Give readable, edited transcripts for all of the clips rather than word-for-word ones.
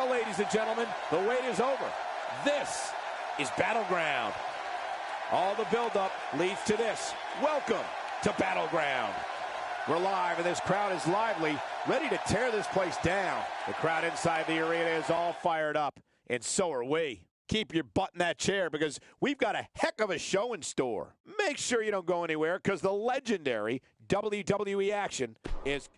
Well, ladies and gentlemen, the wait is over. This is Battleground. All the buildup leads to this. Welcome to Battleground. We're live, and this crowd is lively, ready to tear this place down. The crowd inside the arena is all fired up, and so are we. Keep your butt in that chair because we've got a heck of a show in store. Make sure you don't go anywhere because the legendary WWE action is...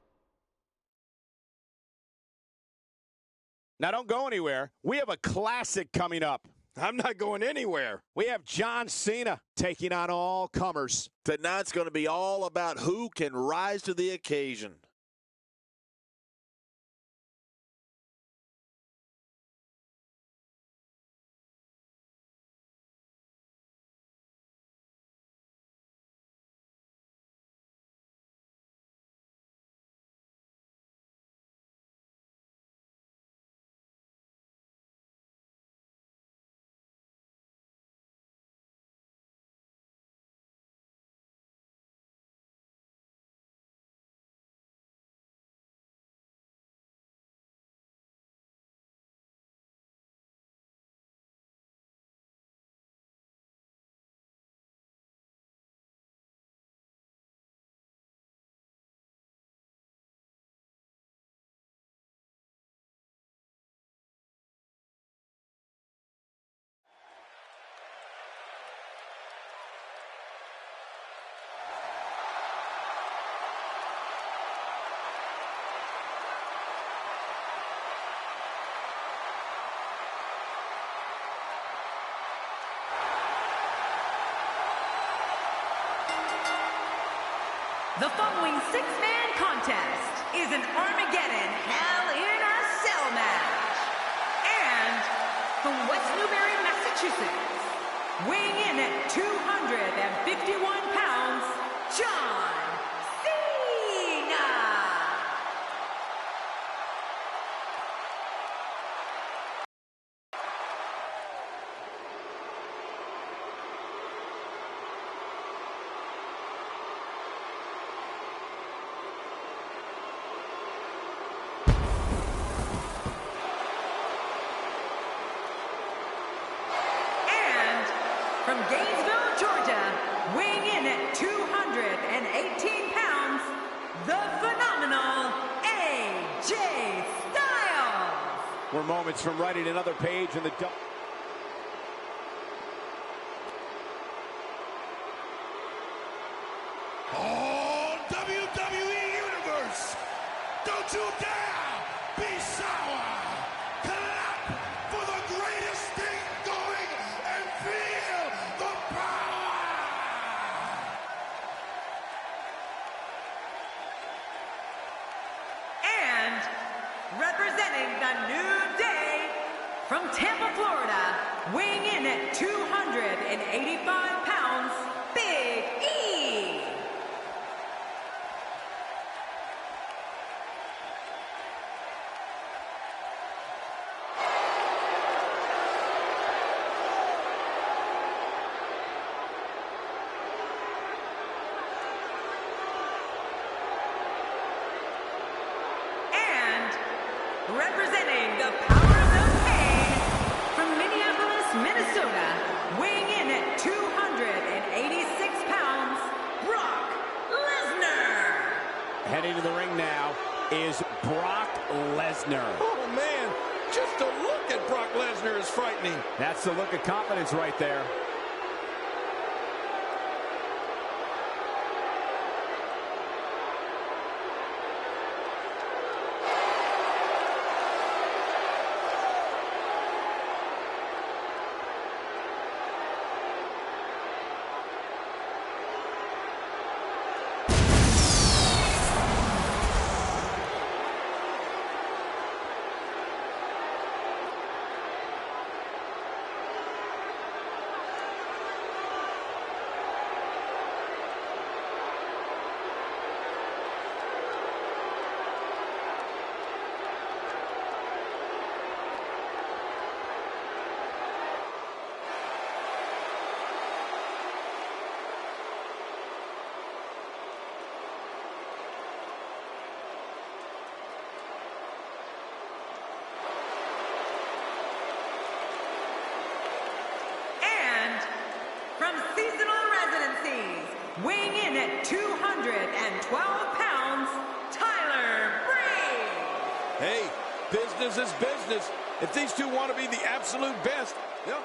Now, don't go anywhere. We have a classic coming up. I'm not going anywhere. We have John Cena taking on all comers. Tonight's going to be all about who can rise to the occasion. The following six-man contest is an Armageddon Hell in a Cell match. And from West Newbury, Massachusetts, weighing in at 251 pounds, John Cena. From Gainesville, Georgia, weighing in at 218 pounds, the phenomenal AJ Styles. We're moments from writing another page in the... Oh, WWE Universe, don't you dare be sour. Clap for the greatest thing going and feel the power. And representing the New Day, from Tampa, Florida, weighing in at 285 pounds, Big E. Representing the Powers of Pain, from Minneapolis, Minnesota, weighing in at 286 pounds, Brock Lesnar. Heading to the ring now is Brock Lesnar. Oh, man, just to look at Brock Lesnar is frightening. That's the look of confidence right there. 212 pounds, Tyler Breeze. Hey, business is business. If these two want to be the absolute best, yeah.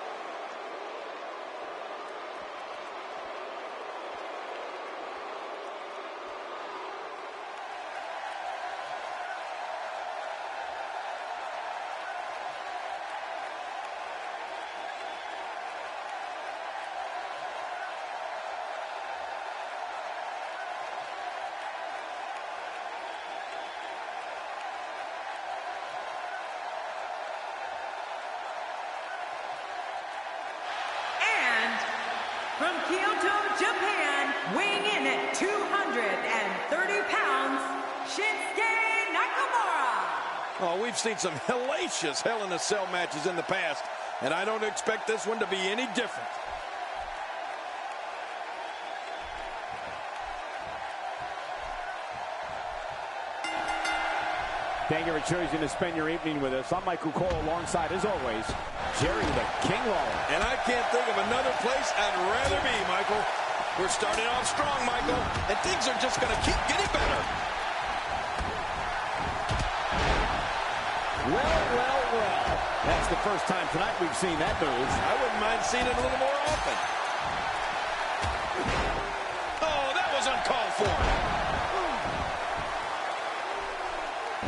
From Kyoto, Japan, weighing in at 230 pounds, Shinsuke Nakamura. Oh, we've seen some hellacious Hell in a Cell matches in the past, and I don't expect this one to be any different. Thank you for choosing to spend your evening with us. I'm Michael Cole alongside, as always, Jerry the King Lawler. And I can't think of another place I'd rather be, Michael. We're starting off strong, Michael, and things are just going to keep getting better. Well. That's the first time tonight we've seen that move. I wouldn't mind seeing it a little more often. Oh, that was uncalled for.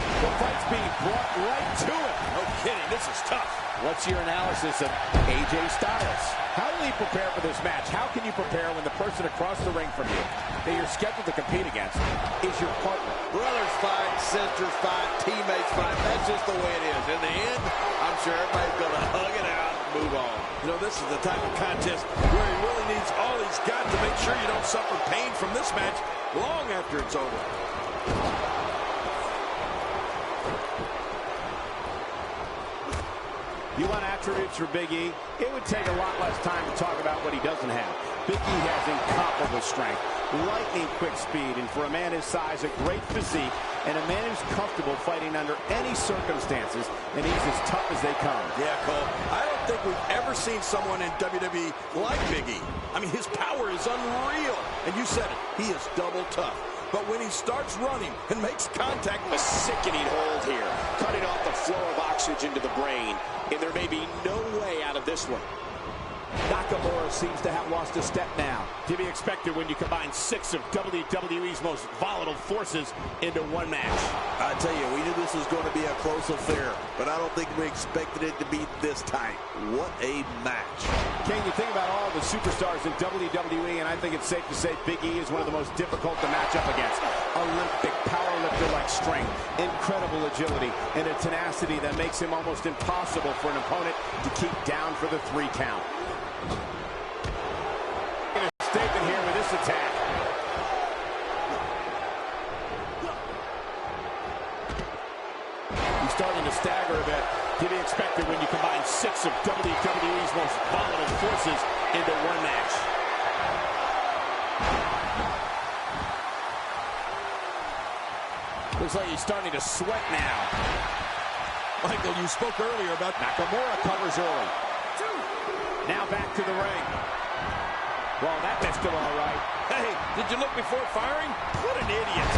The fight's being brought right to it. No kidding, this is tough. What's your analysis of AJ Styles? How will he prepare for this match? How can you prepare when the person across the ring from you that you're scheduled to compete against is your partner? Brothers fight, sisters fight, teammates fight. That's just the way it is. In the end, I'm sure everybody's going to hug it out and move on. You know, this is the type of contest where he really needs all he's got to make sure you don't suffer pain from this match long after it's over. You want attributes for Big E? It would take a lot less time to talk about what he doesn't have. Big E has incomparable strength, lightning quick speed, and for a man his size, a great physique, and a man who's comfortable fighting under any circumstances, and he's as tough as they come. Yeah, Cole, I don't think we've ever seen someone in WWE like Big E. I mean, his power is unreal. And you said it, he is double tough. But when he starts running and makes contact, a sickening hold here, cutting off the flow of oxygen to the brain, and there may be no way out of this one. Nakamura seems to have lost a step now. To be expected when you combine 6 of WWE's most volatile forces into one match. I tell you, we knew this was going to be a close affair, but I don't think we expected it to be this tight. What a match. King, you think about all the superstars in WWE, and I think it's safe to say Big E is one of the most difficult to match up against. Olympic powerlifter-like strength, incredible agility, and a tenacity that makes him almost impossible for an opponent to keep down for the 3 count. Statement here with this attack. He's starting to stagger a bit. To be expected when you combine 6 of WWE's most volatile forces into one match. Looks like he's starting to sweat now. Michael, you spoke earlier about Nakamura covers early. Now back to the ring. Well, that missed him all right. Hey, did you look before firing? What an idiot.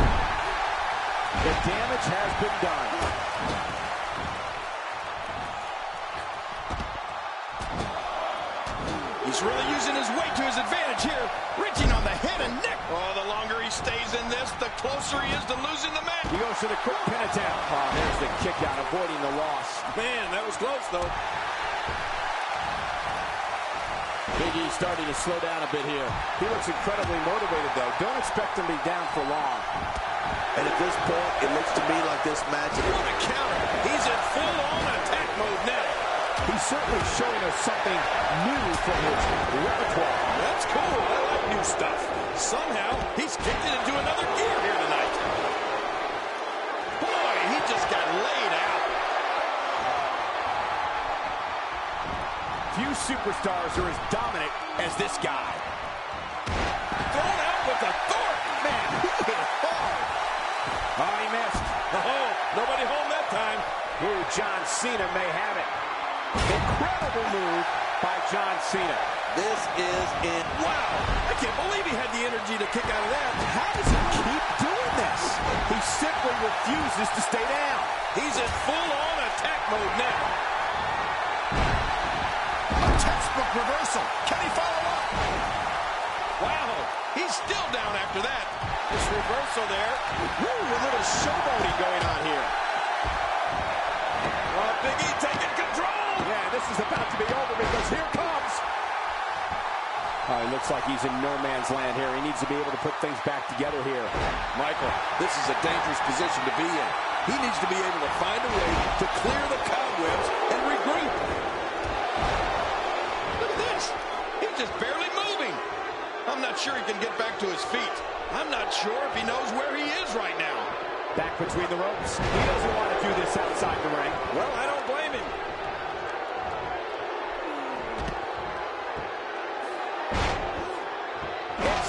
The damage has been done. He's really using his weight to his advantage here, reaching on the head and neck. Oh, the longer he stays in this, the closer he is to losing the match. He goes for the quick pin attempt. Oh, there's the kick out, avoiding the loss. Man, that was close, though. Big E starting to slow down a bit here. He looks incredibly motivated, though. Don't expect him to be down for long. And at this point, it looks to me like this match is on a counter. He's in full-on attack mode now. He's certainly showing us something new from his repertoire. That's cool. I like new stuff. Somehow, he's kicked it into another gear here tonight. Boy, he just got laid out. Few superstars are as dominant as this guy. Thrown out with authority. Man, he hit hard. Oh, he missed. Oh, nobody home that time. Ooh, John Cena may have it. Incredible move by John Cena. This is in. Wow! I can't believe he had the energy to kick out of that. How does he keep doing this? He simply refuses to stay down. He's in full-on attack mode now. A textbook reversal. Can he follow up? Wow! He's still down after that. This reversal there. Woo! A little showboating going on here. Oh, Big E taking control. Yeah, this is about to be over because here comes. It looks like he's in no man's land here. He needs to be able to put things back together here. Michael, this is a dangerous position to be in. He needs to be able to find a way to clear the cobwebs and regroup. Look at this. He's just barely moving. I'm not sure he can get back to his feet. I'm not sure if he knows where he is right now. Back between the ropes. He doesn't want to do this outside the ring. Well, I don't blame him.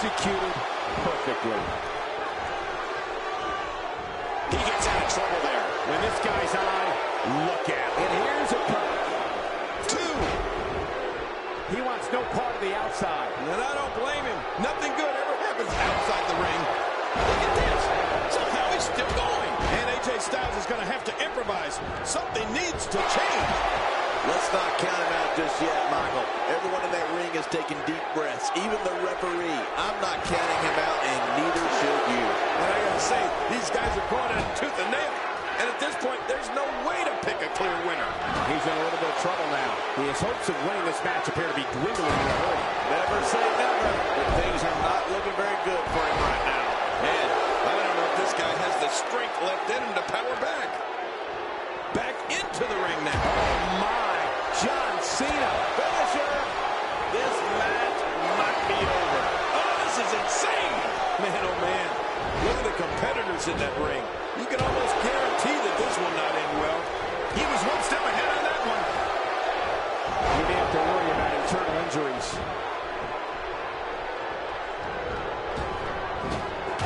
Executed perfectly. He gets out of trouble there. When this guy's on, look at him. And here's a cover. 2. He wants no part of the outside. And I don't blame him. Nothing good ever happens outside the ring. Look at this. Somehow he's still going. And AJ Styles is going to have to improvise. Something needs to change. Let's not count him out just yet, Michael. Everyone in that ring is taking deep breaths, even the referee. I'm not counting him out, and neither should you. And I got to say, these guys are going at it tooth and nail. And at this point, there's no way to pick a clear winner. He's in a little bit of trouble now. His hopes of winning this match appear to be dwindling in a hurry. Never say never, but things are not looking very good for him right now. And I don't know if this guy has the strength left in him to power back. Back into the ring now. Oh, my. John Cena. Finisher. This match might be over. Oh, this is insane. Man, oh, man. Look at the competitors in that ring. You can almost guarantee that this will not end well. He was one step ahead on that one. You may have to worry about internal injuries.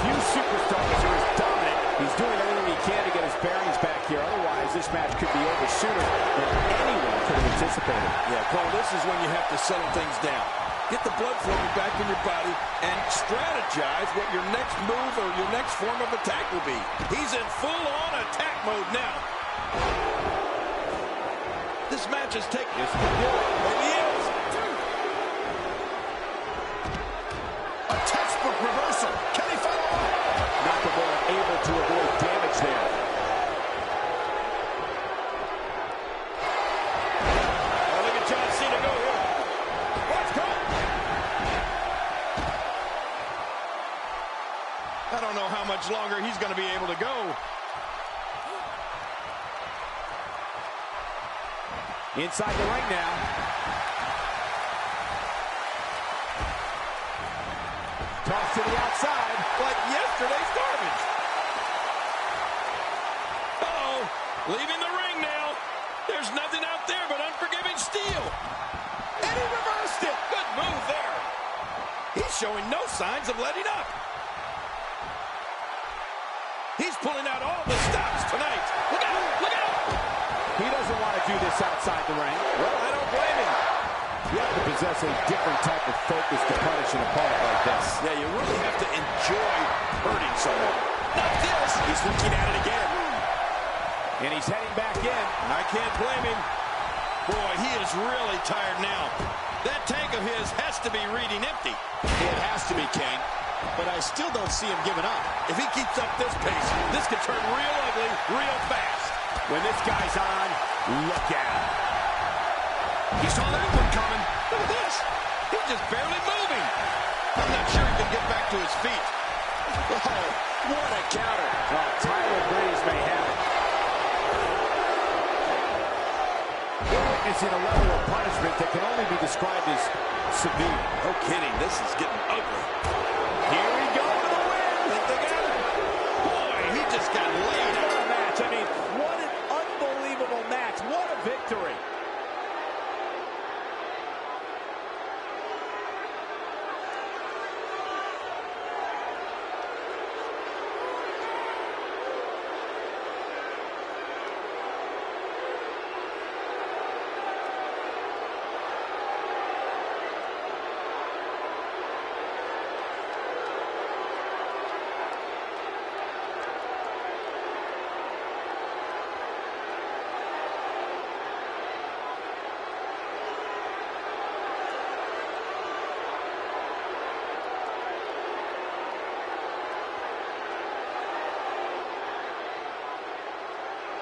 Few superstars are as dominant. He's doing everything he can to get his bearings back here. Otherwise, this match could be over sooner than anyone could have anticipated. Yeah, Cole, this is when you have to settle things down. Get the blood flowing back in your body and strategize what your next move or your next form of attack will be. He's in full-on attack mode now. This match is taking... This could do it. Maybe it is. A textbook reversal. Can he follow up? Nakamura able to avoid damage there. Oh, look at John Cena go here. Let's go. I don't know how much longer he's going to be able to go. Inside the ring now. Toss to the outside. Like yesterday's garbage. Uh-oh. Leaving the ring now. There's nothing out there but unforgiving steel. And he reversed it. Good move there. He's showing no signs of letting up. He's pulling out all the stops tonight. Look out! Look out! He doesn't want to do this outside the ring. Well, I don't blame him. You have to possess a different type of focus to punish an opponent like this. Yeah, you really have to enjoy hurting someone. Not this. He's looking at it again. And he's heading back in. I can't blame him. Boy, he is really tired now. That tank of his has to be reading empty. It has to be, King. But I still don't see him giving up. If he keeps up this pace, this could turn real ugly real fast. When this guy's on, look at him. He saw that one coming. Look at this. He's just barely moving. I'm not sure he can get back to his feet. Oh, what a counter. Oh, Tyler Breeze may have it. We're witnessing a level of punishment that can only be described as severe. No kidding. This is getting ugly. Here we go for the win. Think they got it? Boy, he just got laid out of the match. I mean, what an unbelievable match. What a victory.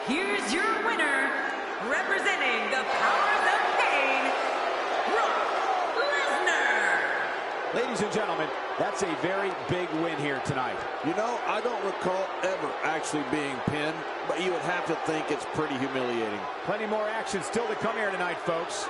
here's your winner, representing the Powers of Pain, Brock Lesnar. Ladies and gentlemen, that's a very big win here tonight. You know, I don't recall ever actually being pinned, but you would have to think it's pretty humiliating. Plenty more action still to come here tonight, folks.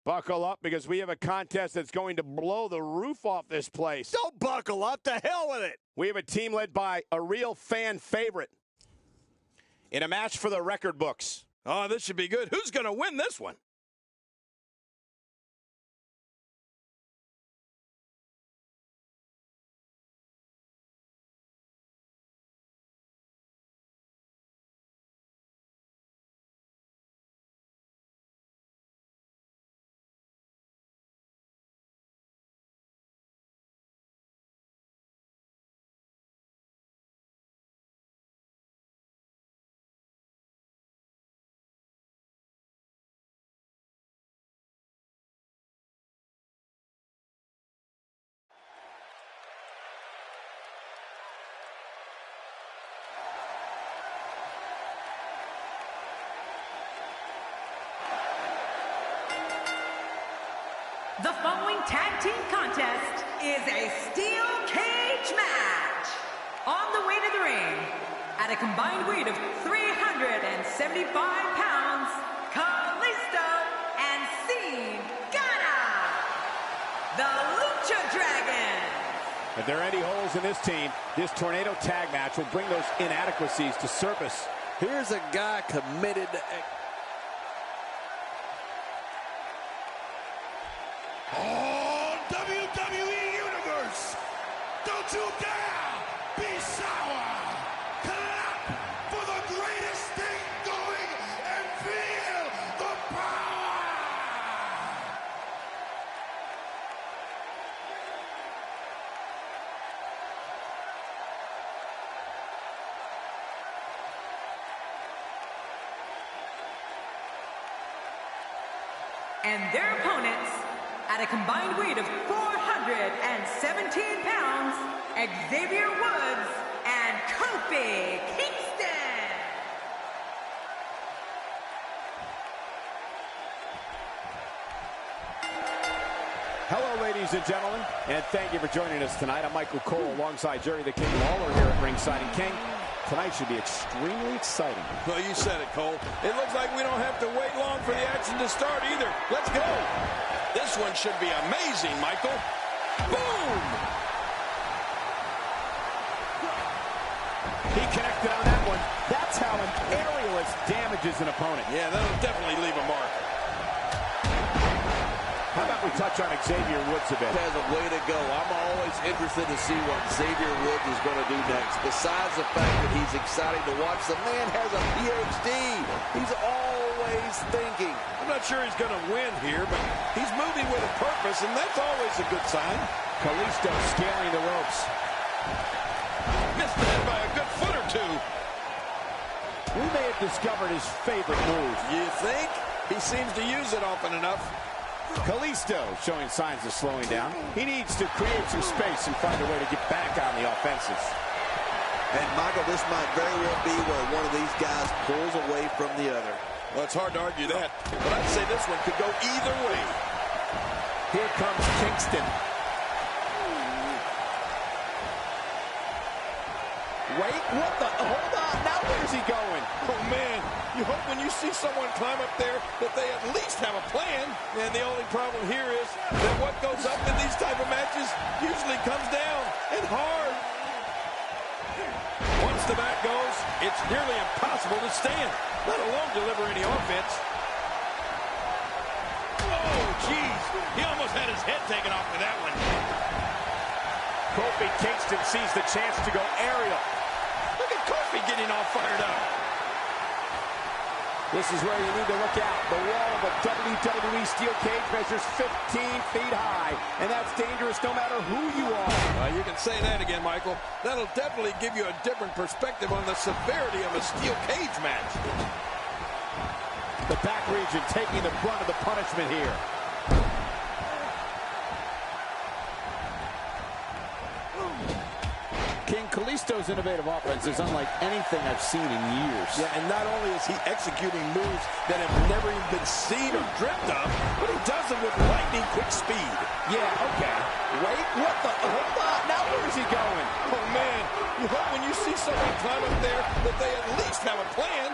Buckle up, because we have a contest that's going to blow the roof off this place. Don't buckle up. To hell with it. We have a team led by a real fan favorite in a match for the record books. Oh, this should be good. Who's going to win this one? The following tag team contest is a steel cage match. On the way to the ring, at a combined weight of 375 pounds, Kalisto and Cena, the Lucha Dragons. If there are any holes in this team, this tornado tag match will bring those inadequacies to surface. Here's a guy committed to... Oh, WWE Universe, don't you dare be sour. Clap for the greatest thing going and feel the power. And their opponents, at a combined weight of 417 pounds, Xavier Woods and Kofi Kingston. Hello, ladies and gentlemen, and thank you for joining us tonight. I'm Michael Cole alongside Jerry the King Lawler here at Ringside. And King, tonight should be extremely exciting. Well, you said it, Cole. It looks like we don't have to wait long for the action to start either. Let's go. This one should be amazing, Michael. Boom! He connected on that one. That's how an aerialist damages an opponent. Yeah, that'll definitely leave a mark. How about we touch on Xavier Woods a bit? Has a way to go. I'm always interested to see what Xavier Woods is going to do next. Besides the fact that he's exciting to watch, the man has a PhD. He's always thinking. I'm not sure he's going to win here, but he's moving with a purpose, and that's always a good sign. Kalisto scaling the ropes. Missed that by a good foot or two. We may have discovered his favorite move. You think? He seems to use it often enough. Kalisto showing signs of slowing down. He needs to create some space and find a way to get back on the offensive. And, Michael, this might very well be where one of these guys pulls away from the other. Well, it's hard to argue that, but I'd say this one could go either way. Here comes Kingston. Wait, what the? Hold on, now where's he going? Oh, man, you hope when you see someone climb up there that they at least have a plan. And the only problem here is that what goes up in these type of matches usually comes down, and hard. Once the bat goes, it's nearly impossible to stand, let alone deliver any offense. Oh, jeez. He almost had his head taken off with that one. Kofi Kingston sees the chance to go aerial. Look at Kofi getting all fired up. This is where you need to look out. The wall of a WWE steel cage measures 15 feet high, and that's dangerous no matter who you are. You can say that again, Michael. That'll definitely give you a different perspective on the severity of a steel cage match. The back region taking the brunt of the punishment here. King Kalisto's innovative offense is unlike anything I've seen in years. Yeah, and not only is he executing moves that have never even been seen or dreamt of, but he does them with lightning quick speed. Yeah, okay. Wait, what the? Hold on. Now where is he going? Oh, man. You hope when you see someone climb up there that they at least have a plan.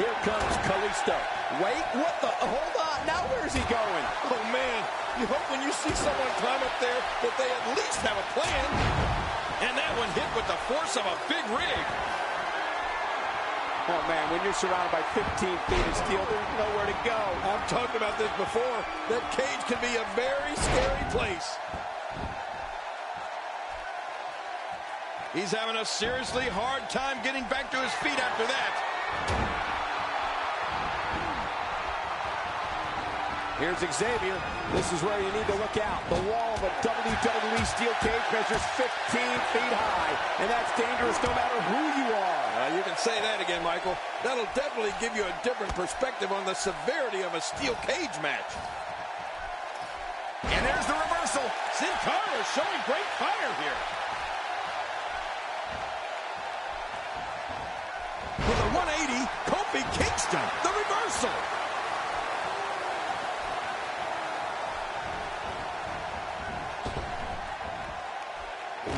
Here comes Kalisto. Wait, what the? Hold on. Now where is he going? Oh, man. You hope when you see someone climb up there that they at least have a plan. And that one hit with the force of a big rig. Oh, man, when you're surrounded by 15 feet of steel, there's nowhere to go. I've talked about this before. That cage can be a very scary place. He's having a seriously hard time getting back to his feet after that. Here's Xavier. This is where you need to look out. The wall of a WWE steel cage measures 15 feet high, and that's dangerous no matter who you are. You can say that again, Michael. That'll definitely give you a different perspective on the severity of a steel cage match. And there's the reversal. Sin Cara is showing great fire here. With a 180, Kofi Kingston, the reversal.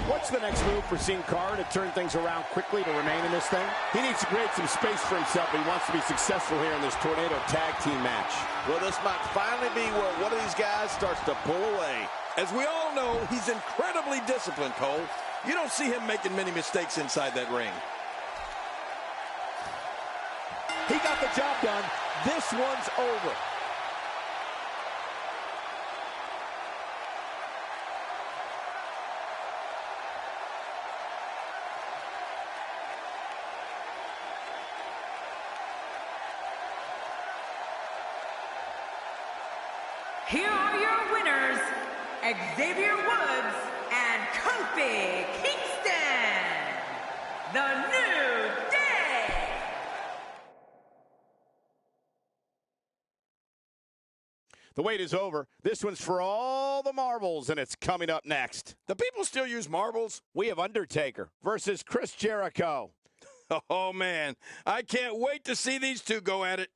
What's the next move for Sin Cara to turn things around quickly to remain in this thing? He needs to create some space for himself if he wants to be successful here in this Tornado Tag Team match. Well, this might finally be where one of these guys starts to pull away. As we all know, he's incredibly disciplined, Cole. You don't see him making many mistakes inside that ring. He got the job done. This one's over. Here are your winners, Xavier Woods and Kofi Kingston, the New Day. The wait is over. This one's for all the marbles, and it's coming up next. Do people still use marbles? We have Undertaker versus Chris Jericho. Oh, man. I can't wait to see these two go at it.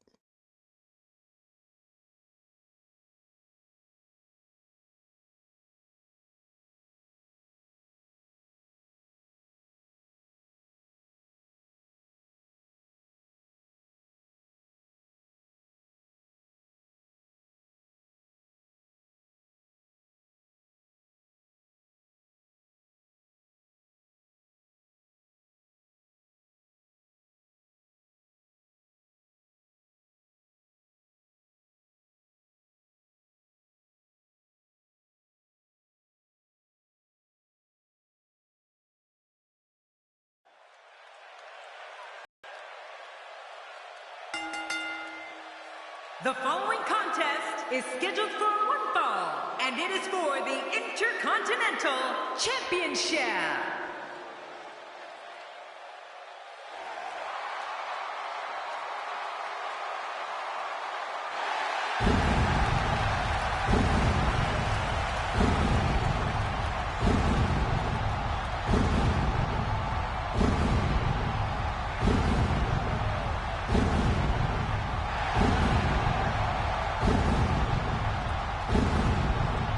The following contest is scheduled for one fall, and it is for the Intercontinental Championship.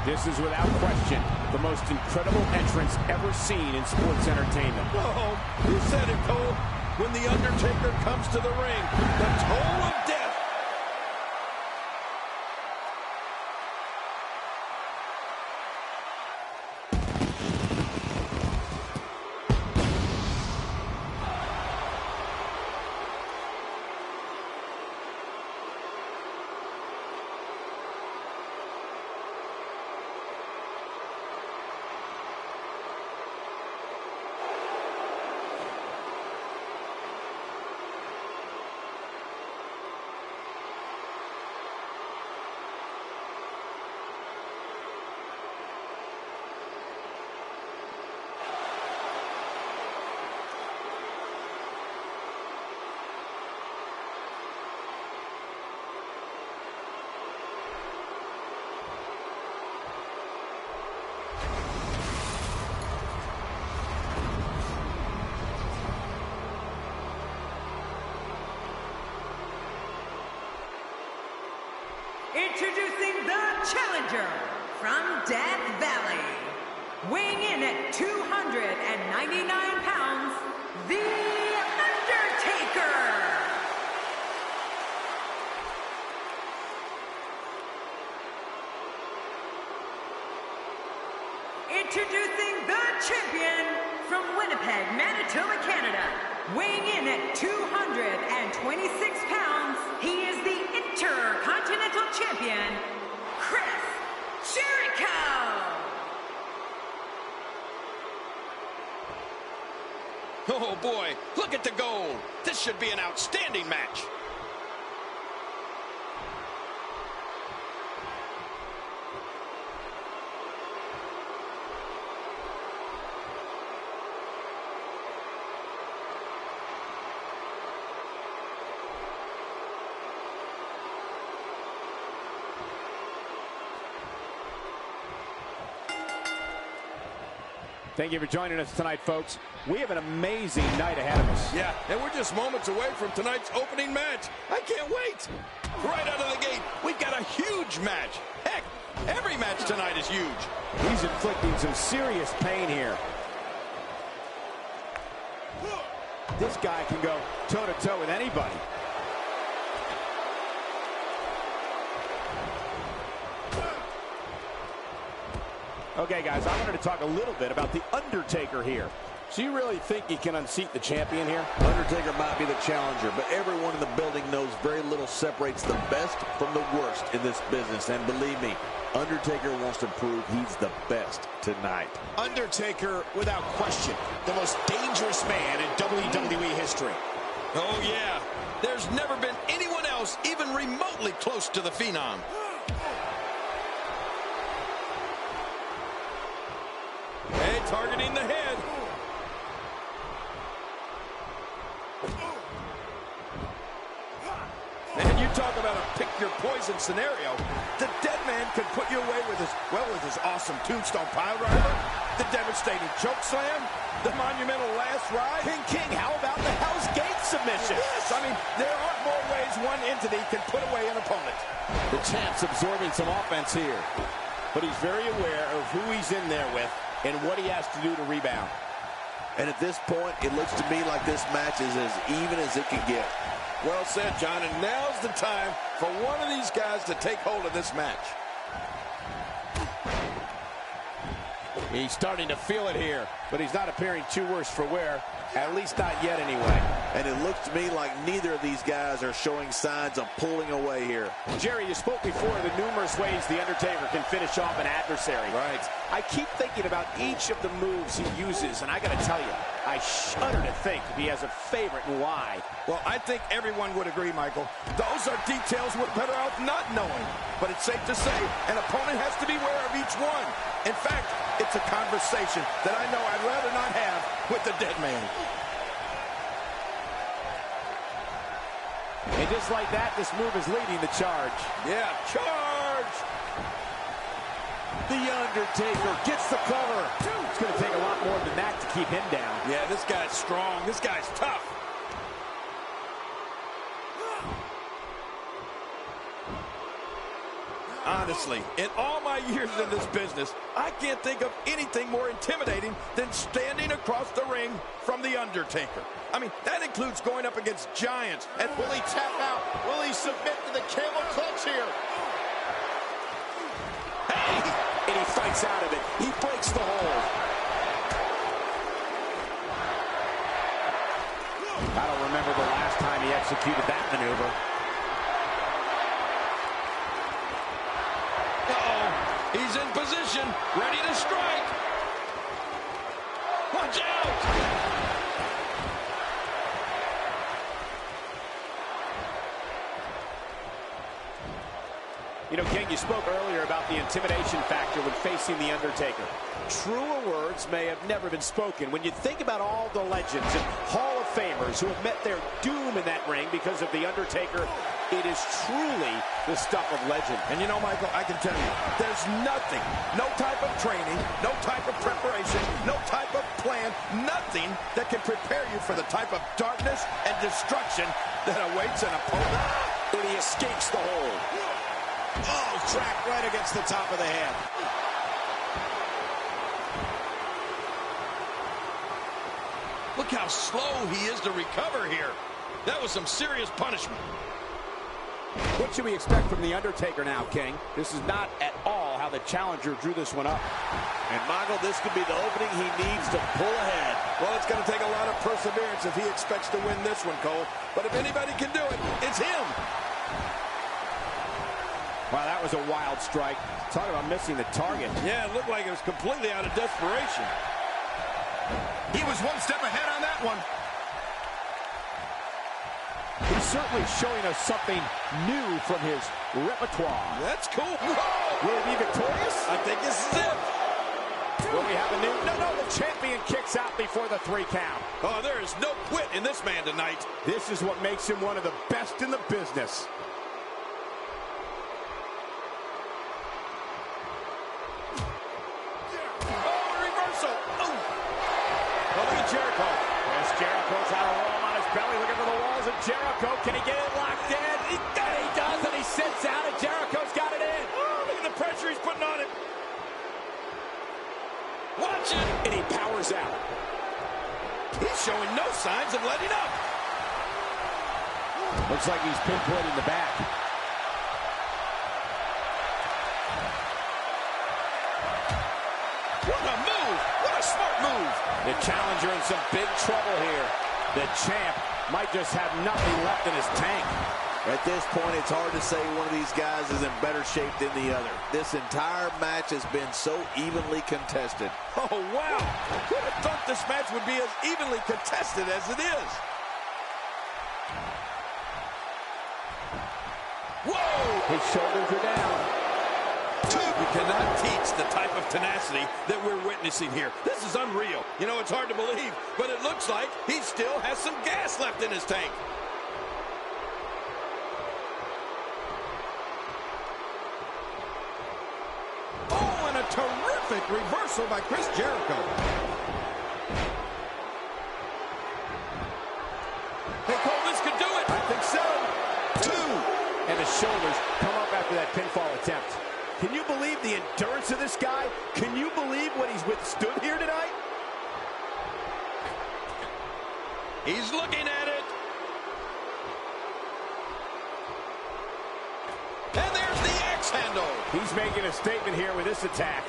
This is without question the most incredible entrance ever seen in sports entertainment. Oh, you said it, Cole. When The Undertaker comes to the ring, the toll of death. Introducing the challenger from Death Valley, weighing in at 299 pounds, The Undertaker. Introducing the champion from Winnipeg, Manitoba, Canada, weighing in at 226 pounds, he is the Intercontinental Champion, Chris Jericho! Oh boy, look at the gold. This should be an outstanding match. Thank you for joining us tonight, folks. We have an amazing night ahead of us. Yeah, and we're just moments away from tonight's opening match. I can't wait. Right out of the gate, we've got a huge match. Heck, every match tonight is huge. He's inflicting some serious pain here. This guy can go toe-to-toe with anybody. Okay, guys, I wanted to talk a little bit about The Undertaker here. So you really think he can unseat the champion here? Undertaker might be the challenger, but everyone in the building knows very little separates the best from the worst in this business. And believe me, Undertaker wants to prove he's the best tonight. Undertaker, without question, the most dangerous man in WWE history. Oh, yeah. There's never been anyone else even remotely close to the Phenom. Hey, targeting the head. And you talk about a pick-your-poison scenario. The dead man could put you away with his awesome tombstone piledriver, the devastating choke slam, the monumental last ride. King, how about the Hell's Gate submission? Yes, I mean, there aren't more ways one entity can put away an opponent. The champ's absorbing some offense here, but he's very aware of who he's in there with and what he has to do to rebound. And at this point, it looks to me like this match is as even as it can get. Well said, John, and now's the time for one of these guys to take hold of this match. He's starting to feel it here, but he's not appearing too worse for wear, at least not yet anyway. And it looks to me like neither of these guys are showing signs of pulling away here. Jerry, you spoke before of the numerous ways The Undertaker can finish off an adversary. Right. I keep thinking about each of the moves he uses, and I got to tell you, I shudder to think if he has a favorite and why. Well, I think everyone would agree, Michael. Those are details we're better off not knowing. But it's safe to say an opponent has to be aware of each one. In fact, it's a conversation that I know I'd rather not have with the dead man. And just like that, this move is leading the charge. Yeah, charge! The Undertaker gets the cover. It's going to take a lot more than that to keep him down. Yeah, this guy's strong. This guy's tough. Honestly, in all my years in this business, I can't think of anything more intimidating than standing across the ring from The Undertaker. I mean, that includes going up against giants. And will he tap out? Will he submit to the camel clutch here? Hey! And he fights out of it. He breaks the hold. I don't remember the last time he executed that maneuver. Uh-oh. He's in position, ready to strike. Watch out! You know, King, you spoke earlier about the intimidation factor when facing The Undertaker. Truer words may have never been spoken. When you think about all the legends and Hall of Famers who have met their doom in that ring because of The Undertaker, it is truly the stuff of legend. And you know, Michael, I can tell you, there's nothing, no type of training, no type of preparation, no type of plan, nothing that can prepare you for the type of darkness and destruction that awaits an opponent. And he escapes the hold. Oh, cracked right against the top of the head. Look how slow he is to recover here. That was some serious punishment. What should we expect from The Undertaker now, King? This is not at all how the challenger drew this one up. And, Michael, this could be the opening he needs to pull ahead. Well, it's going to take a lot of perseverance if he expects to win this one, Cole. But if anybody can do it, it's him. Wow, that was a wild strike. Talk about missing the target. Yeah, it looked like it was completely out of desperation. He was one step ahead on that one. He's certainly showing us something new from his repertoire. That's cool. Whoa! Will he be victorious? I think this is it. Will we have a new... No, the champion kicks out before the 3 count. Oh, there is no quit in this man tonight. This is what makes him one of the best in the business. Oh, a reversal. Oh, look at Jericho. Chris Jericho's how to roll him on his belly, looking for the walls of Jericho. Can he get it locked in? He does, and he sits out, and Jericho's got it in. oh, look at the pressure he's putting on him. Watch it. And he powers out. He's showing no signs of letting up. Looks like he's pinpointing the back. What a move. What a smart move. The challenger in some big trouble here. The champ might just have nothing left in his tank. At this point, it's hard to say one of these guys is in better shape than the other. This entire match has been so evenly contested. Oh, wow. Who would have thought this match would be as evenly contested as it is? Whoa! His shoulders are down. You cannot teach the type of tenacity that we're witnessing here. This is unreal. You know, it's hard to believe, but it looks like he still has some gas left in his tank. Oh, and a terrific reversal by Chris Jericho. Hey, Cole, this could do it. I think so. 2. And the shoulders come up after that pinfall attempt. Can you believe the endurance of this guy? Can you believe what he's withstood here tonight? He's looking at it. And there's the axe handle. He's making a statement here with this attack.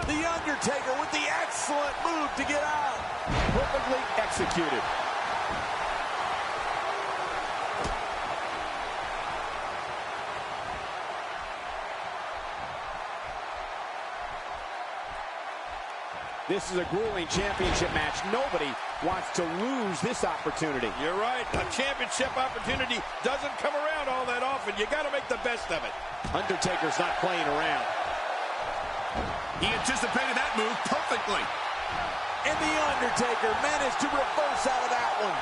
The Undertaker with the excellent move to get out. Perfectly executed. This is a grueling championship match. Nobody wants to lose this opportunity. You're right. A championship opportunity doesn't come around all that often. You got to make the best of it. Undertaker's not playing around. He anticipated that move perfectly. And the Undertaker managed to reverse out of that one.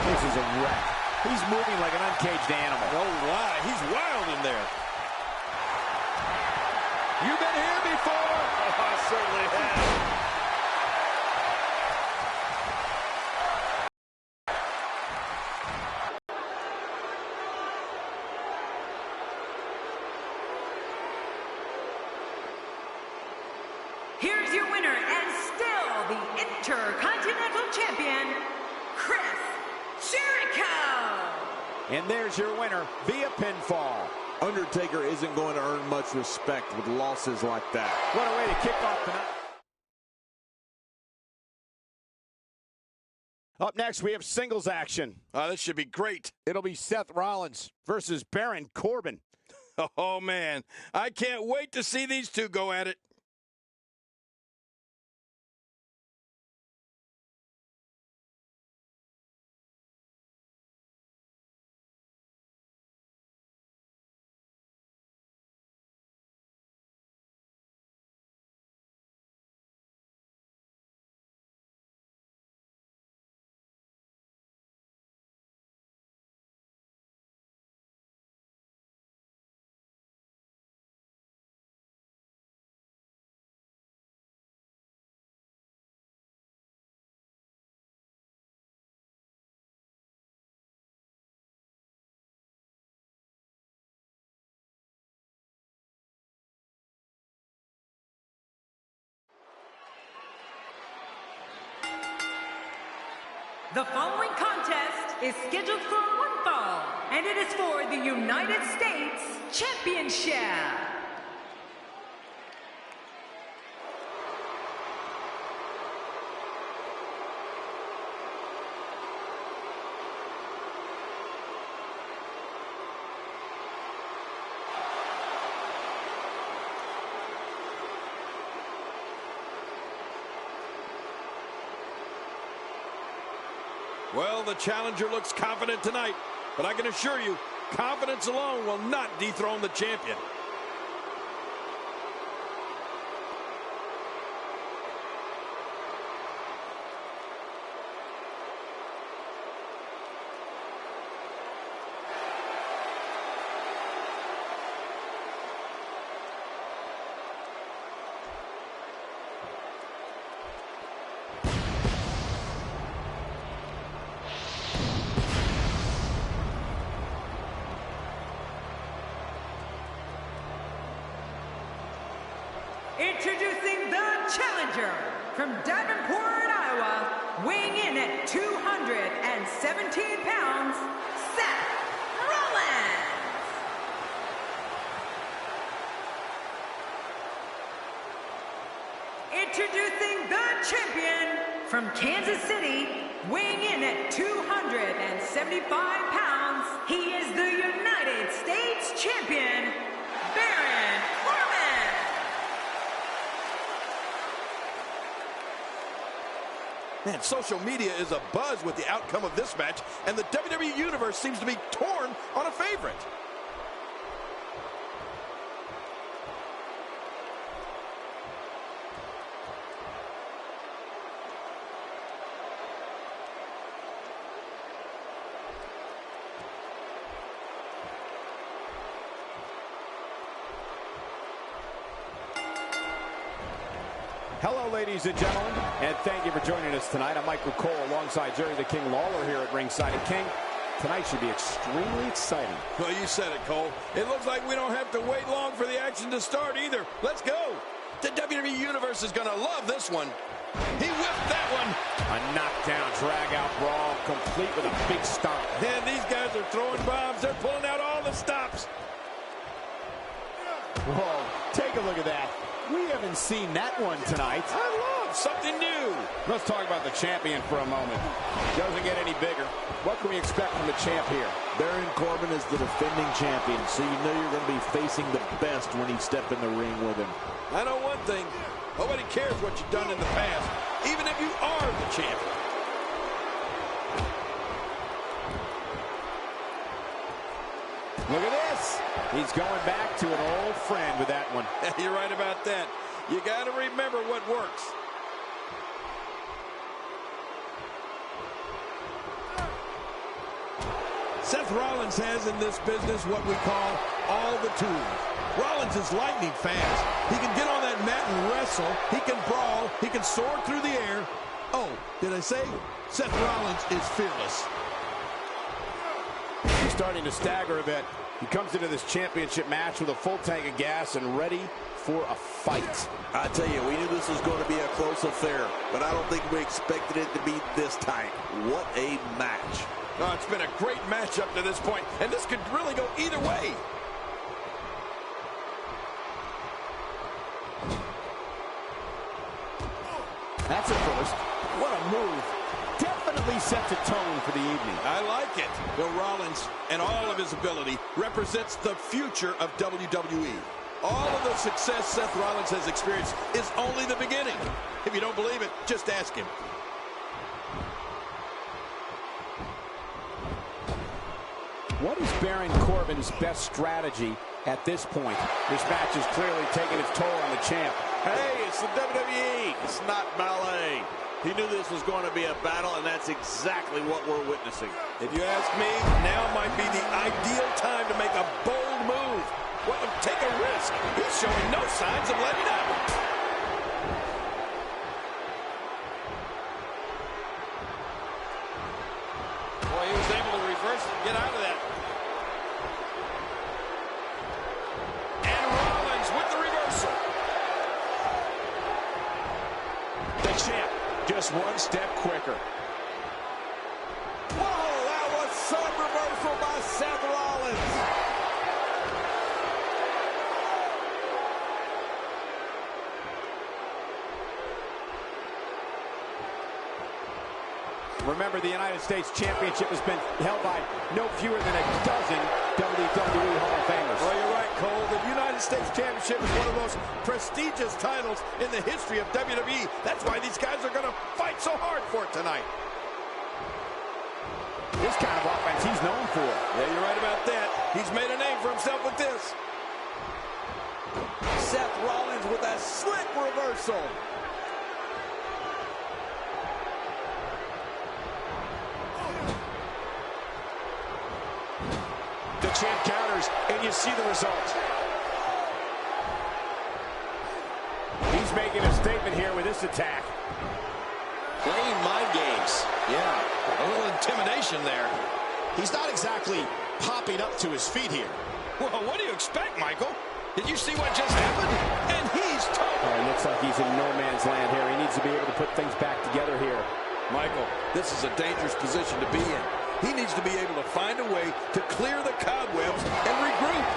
This is a wreck. He's moving like an uncaged animal. Oh, wow. He's wild in there. You've been here before. Oh, I certainly have. Here's your winner and still the Intercontinental Champion, Chris Jericho. And there's your winner via pinfall. Undertaker isn't going to earn much respect with losses like that. What a way to kick off tonight. Up next, we have singles action. Oh, this should be great. It'll be Seth Rollins versus Baron Corbin. Oh, man. I can't wait to see these two go at it. The following contest is scheduled for one fall, and it is for the United States Championship. Well, the challenger looks confident tonight, but I can assure you, confidence alone will not dethrone the champion. Introducing the challenger from Davenport, Iowa, weighing in at 217 pounds, Seth Rollins. Introducing the champion from Kansas City, weighing in at 275 pounds, he is the United States champion, Baron Corbin. Man, social media is abuzz with the outcome of this match, and the WWE Universe seems to be torn on a favorite. Hello, ladies and gentlemen, and thank you for joining us tonight. I'm Michael Cole alongside Jerry the King Lawler here at ringside. And King, tonight should be extremely exciting. Well, you said it, Cole. It looks like we don't have to wait long for the action to start either. Let's go. The WWE Universe is going to love this one. He whipped that one. A knockdown, drag-out brawl, complete with a big stomp. And these guys are throwing bombs. They're pulling out all the stops. Whoa, take a look at that. We haven't seen that one tonight. I love something new. Let's talk about the champion for a moment. Doesn't get any bigger. What can we expect from the champ here? Baron Corbin is the defending champion, so you know you're going to be facing the best when you step in the ring with him. I know one thing. Nobody cares what you've done in the past, even if you are the champion. Look at this. He's going back to an old friend with that one. You're right about that. You got to remember what works. Seth Rollins has in this business what we call all the tools. Rollins is lightning fast. He can get on that mat and wrestle. He can brawl. He can soar through the air. Oh, did I say? Seth Rollins is fearless. He's starting to stagger a bit. He comes into this championship match with a full tank of gas and ready for a fight. I tell you, we knew this was going to be a close affair, but I don't think we expected it to be this tight. What a match. Oh, it's been a great match up to this point, and this could really go either way. That's a first. What a move. Definitely sets a tone for the evening. I like it. Bill Rollins and all of his ability represents the future of WWE. All of the success Seth Rollins has experienced is only the beginning. If you don't believe it, just ask him. What is Baron Corbin's best strategy at this point? This match is clearly taking its toll on the champ. Hey, it's the WWE. It's not ballet. He knew this was going to be a battle, and that's exactly what we're witnessing. If you ask me, now might be the ideal time to make a bold move. Well, take a risk. He's showing no signs of letting up. Boy, he was able to reverse and get out of that. And Rollins with the reversal. The champ just one step quicker. Remember, the United States Championship has been held by no fewer than a dozen WWE Hall of Famers. Well, you're right, Cole. The United States Championship is one of the most prestigious titles in the history of WWE. That's why these guys are going to fight so hard for it tonight. This kind of offense he's known for. Yeah, you're right about that. He's made a name for himself with this. Seth Rollins with a slick reversal. The champ counters, and you see the result. He's making a statement here with this attack. Playing mind games. Yeah, a little intimidation there. He's not exactly popping up to his feet here. Well, what do you expect, Michael? Did you see what just happened? And he's tough. Oh, it looks like he's in no man's land here. He needs to be able to put things back together here. Michael, this is a dangerous position to be in. He needs to be able to find a way to clear the cobwebs and regroup.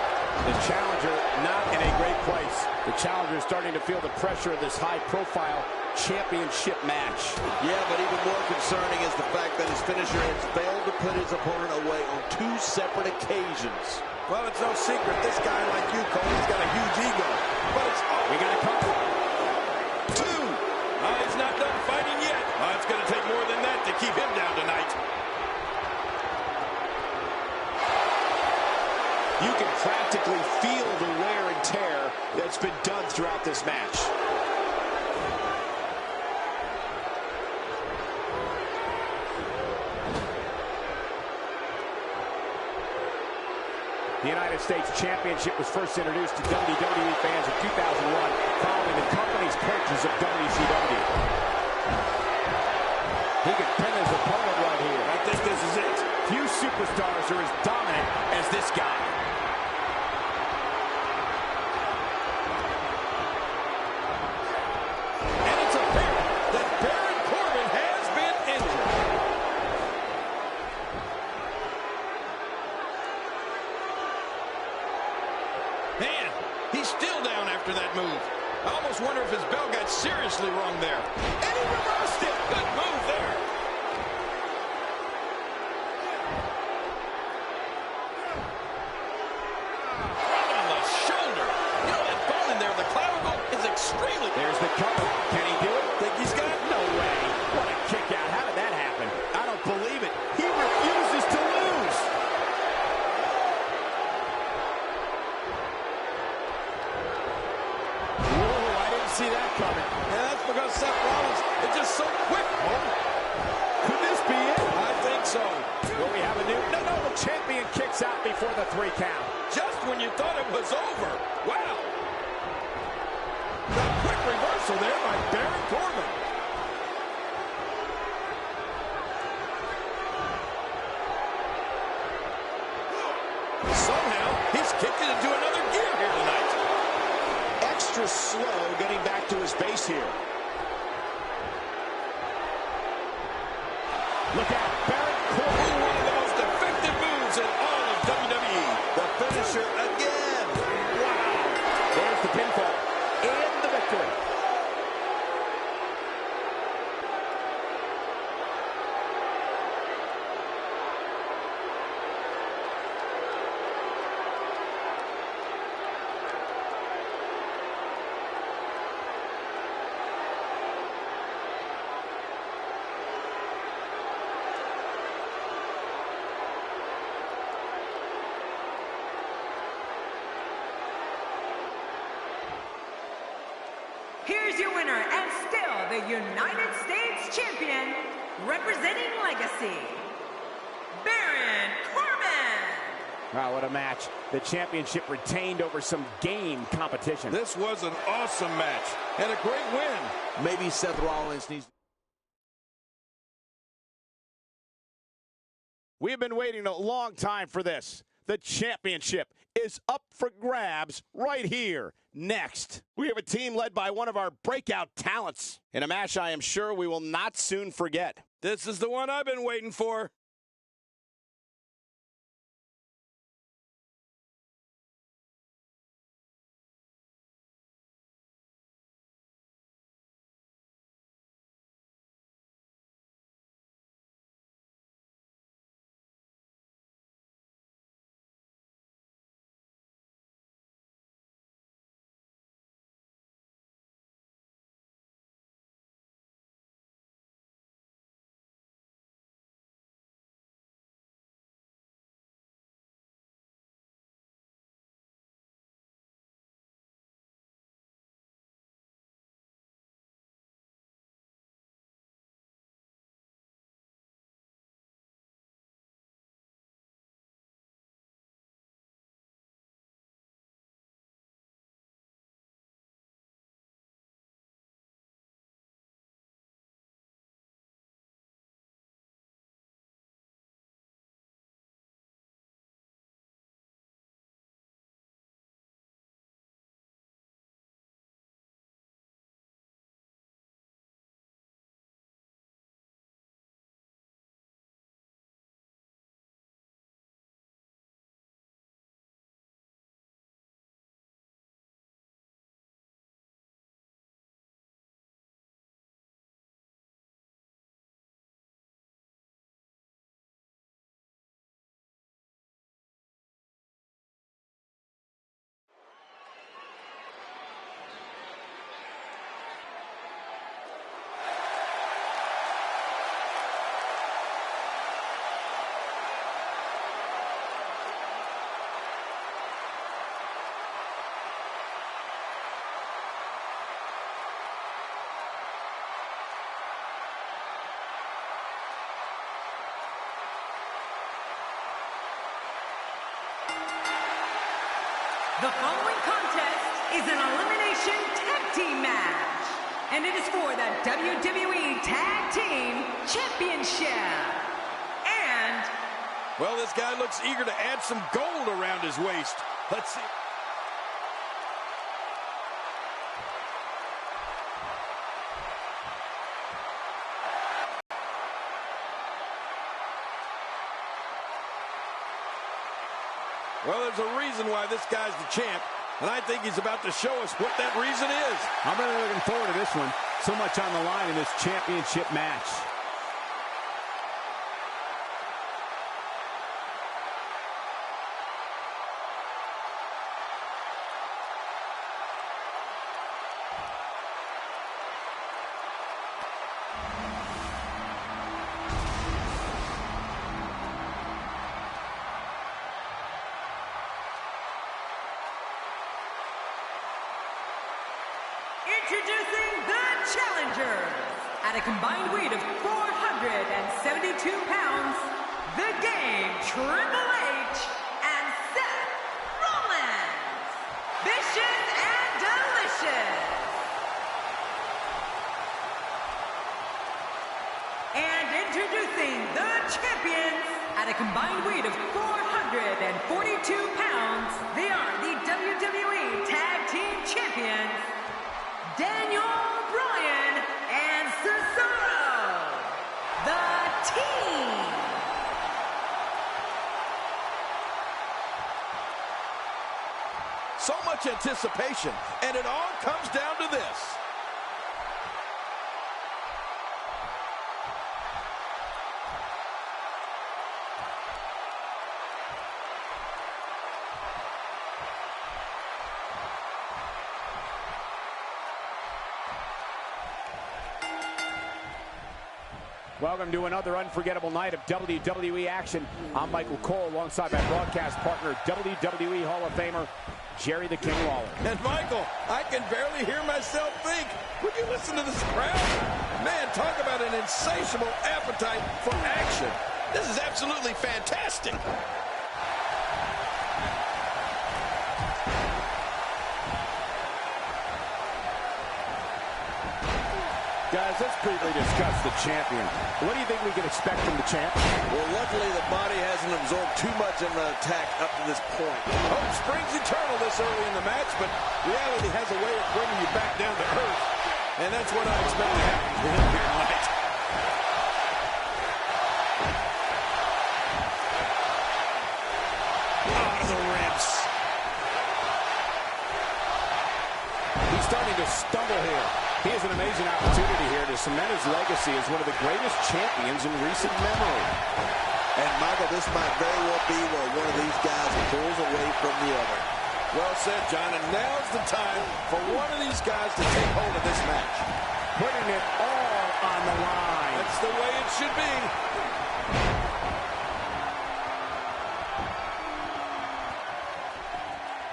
The challenger not in a great place. The challenger is starting to feel the pressure of this high-profile championship match. Yeah, but even more concerning is the fact that his finisher has failed to put his opponent away on 2 separate occasions. Well, it's no secret. This guy like you, Cole, he's got a huge ego. But it's all We got a couple. 2. He's not done fighting yet. It's going to take more than that to keep him down tonight. You can practically feel the wear and tear that's been done throughout this match. The United States Championship was first introduced to WWE fans in 2001 following the company's purchase of WCW. He could pin his opponent right here. I think this is it. Few superstars are as dominant as this guy. And it's apparent that Baron Corbin has been injured. Man, he's still down after that move. I almost wonder if his bell got seriously wrong there. And he reversed it. Good move there. Right on the shoulder. You know that bone in there, the clavicle, is extremely... There's the cover. Can he do it? Think he's got it? No way. What a kick out. How did that happen? I don't believe it. He refuses to lose. Whoa, I didn't see that coming. Yeah, that's because Seth Rollins is just so quick, Cole. Could this be it? I think so. Will we have a new... No, the champion kicks out before the 3 count. Just when you thought it was over. Wow. The quick reversal there by Baron Corbin. Somehow, he's kicked it into another gear here tonight. Extra slow getting back to his base here. Look out. Baron Corbin. One of the most effective moves in all of WWE. The finisher again. Wow. There's the pinfall. And the victory. Here's your winner and still the United States Champion, representing Legacy, Baron Corbin. Wow, what a match. The championship retained over some game competition. This was an awesome match and a great win. Maybe Seth Rollins needs... We have been waiting a long time for this. The championship is up for grabs right here. Next, we have a team led by one of our breakout talents in a match I am sure we will not soon forget. This is the one I've been waiting for. The following contest is an elimination tag team match, and it is for the WWE Tag Team Championship. And well, this guy looks eager to add some gold around his waist. Let's see. Well, there's a reason why this guy's the champ, and I think he's about to show us what that reason is. I'm really looking forward to this one. So much on the line in this championship match. introducing the challengers. At a combined weight of 472 pounds, the Game, Triple H and Seth Rollins. Vicious and delicious. And introducing the champions. At a combined weight of 442 pounds, they are the WWE Tag Team Champions, Daniel Bryan and Cesaro, the Team. So much anticipation, and it all comes down to this. Welcome to another unforgettable night of WWE action. I'm Michael Cole alongside my broadcast partner, WWE Hall of Famer, Jerry the King Lawler. And Michael, I can barely hear myself think. Would you listen to this crowd? Man, talk about an insatiable appetite for action. This is absolutely fantastic. Guys, let's briefly discuss the champion. What do you think we can expect from the champ? Well, luckily the body hasn't absorbed too much of an attack up to this point. Hope springs eternal this early in the match, but reality has a way of bringing you back down to earth. And that's what I expect to happen to him here tonight. Out of the ribs. He's starting to stumble here. He has an amazing opportunity here to cement his legacy as one of the greatest champions in recent memory. And Michael, this might very well be where one of these guys pulls away from the other. Well said, John, and now's the time for one of these guys to take hold of this match. Putting it all on the line. That's the way it should be.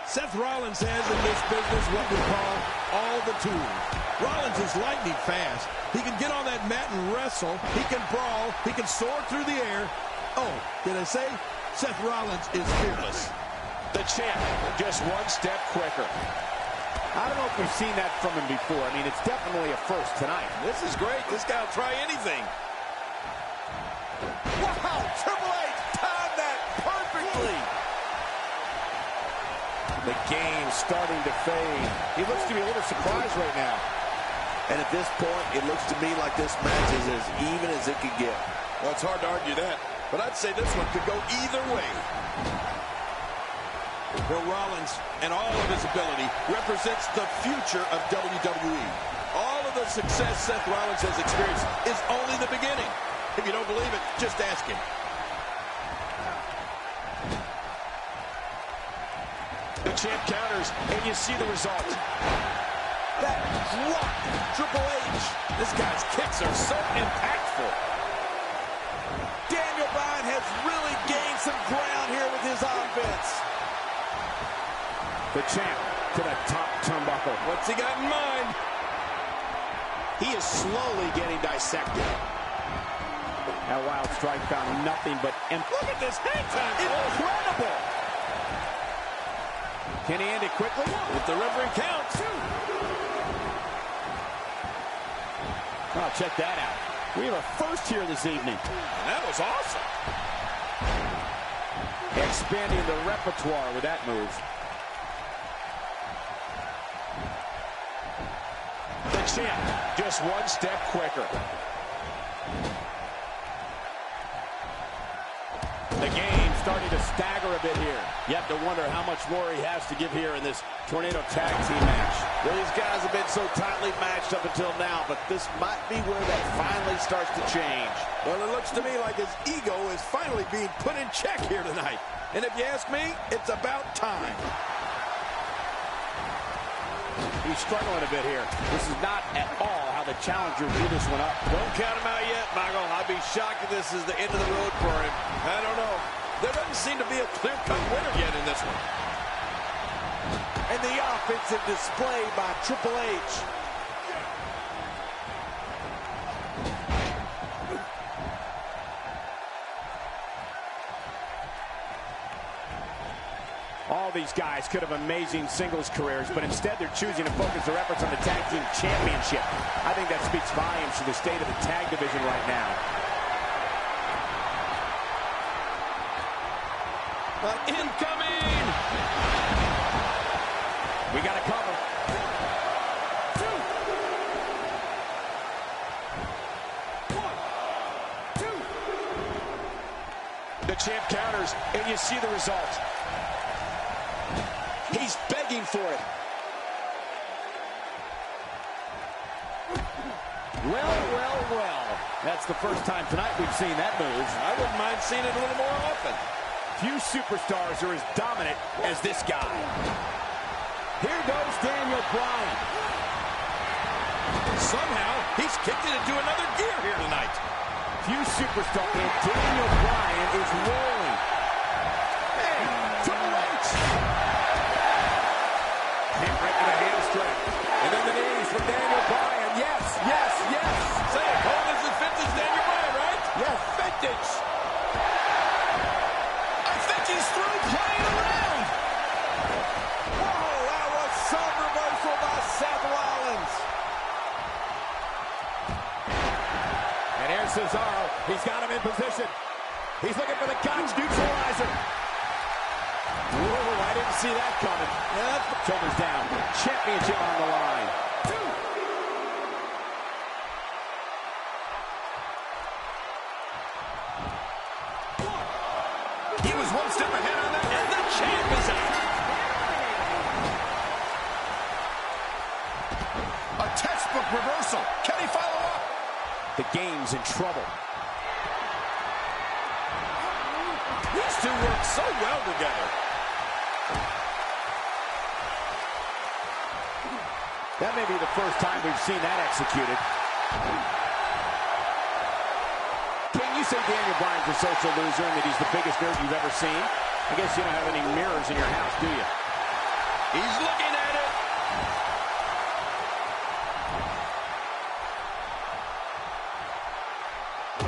Seth Rollins has in this business what we call all the tools. Rollins is lightning fast. He can get on that mat and wrestle. He can brawl. He can soar through the air. Oh, did I say? Seth Rollins is fearless. The champ, just one step quicker. I don't know if we've seen that from him before. I mean, it's definitely a first tonight. This is great. This guy will try anything. Wow, Triple H timed that perfectly. The game starting to fade. He looks to be a little surprised right now. And at this point, it looks to me like this match is as even as it could get. Well, it's hard to argue that, but I'd say this one could go either way. Well, Rollins and all of his ability represents the future of WWE. All of the success Seth Rollins has experienced is only the beginning. If you don't believe it, just ask him. The champ counters, and you see the result. That drop, Triple H. This guy's kicks are so impactful. Daniel Bryan has really gained some ground here with his offense. The champ to the top turnbuckle. What's he got in mind? He is slowly getting dissected. That wild strike found nothing but empty. Look at this hang time. Incredible. Can he end it quickly? If the referee counts. Oh, check that out. We have a first here this evening. That was awesome. Expanding the repertoire with that move. The champ, just one step quicker. The game starting to stagger a bit here. You have to wonder how much more he has to give here in this Tornado Tag Team match. Well, these guys have been so tightly matched up until now, but this might be where that finally starts to change. Well, it looks to me like his ego is finally being put in check here tonight. And if you ask me, it's about time. He's struggling a bit here. This is not at all how the challenger drew this one up. Don't count him out yet, Michael. I'd be shocked if this is the end of the road for him. I don't know. There doesn't seem to be a clear-cut winner yet in this one. And the offensive display by Triple H. All these guys could have amazing singles careers, but instead they're choosing to focus their efforts on the Tag Team Championship. I think that speaks volumes to the state of the tag division right now. Incoming! We got to cover. The champ counters, and you see the result. He's begging for it. Well. That's the first time tonight we've seen that move. I wouldn't mind seeing it a little more often. Few superstars are as dominant as this guy. Here goes Daniel Bryan. Somehow, he's kicked it into another gear here tonight. Few superstars, and Daniel Bryan is rolling. Hey, Triple H! Hit right to the hamstring. And then the knees from Daniel Bryan. Yes. Say it, Cole, this is vintage Daniel Bryan, right? Yes, vintage. I think he's through playing around. Whoa, that was some reversal by Seth Rollins. And here's Cesaro. He's got him in position. He's looking for the Gotch neutralizer. Whoa, I didn't see that coming. Shoulders down. Championship on the line. He was one step ahead on that, and the champ is out. A textbook reversal. Can he follow up? The game's in trouble. These two work so well together. That may be the first time we've seen that executed. Can you say Daniel Bryan's a social loser and that he's the biggest nerd you've ever seen? I guess you don't have any mirrors in your house, do you? He's looking at it.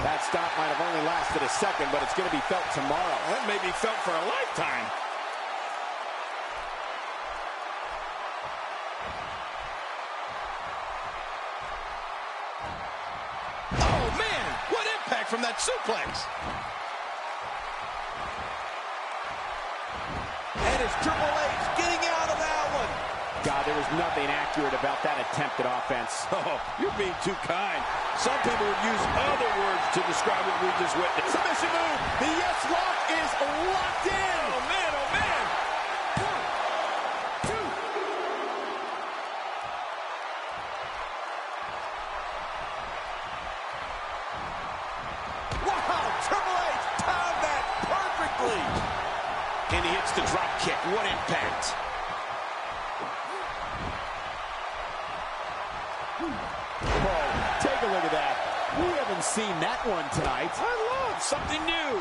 That stop might have only lasted a second, but it's going to be felt tomorrow. That may be felt for a lifetime. Oh, man, what impact from that suplex. And it's Triple H getting out of that one. God, there was nothing accurate about that attempted offense. Oh, you're being too kind. Some people would use other words to describe what we just witnessed. Submission move. The yes lock is locked in. Oh, man, oh, man. 1, 2. Wow, Triple H timed that perfectly. And he hits the drop kick. What impact. Whoa, take a look at that. We haven't seen that one tonight. I love something new.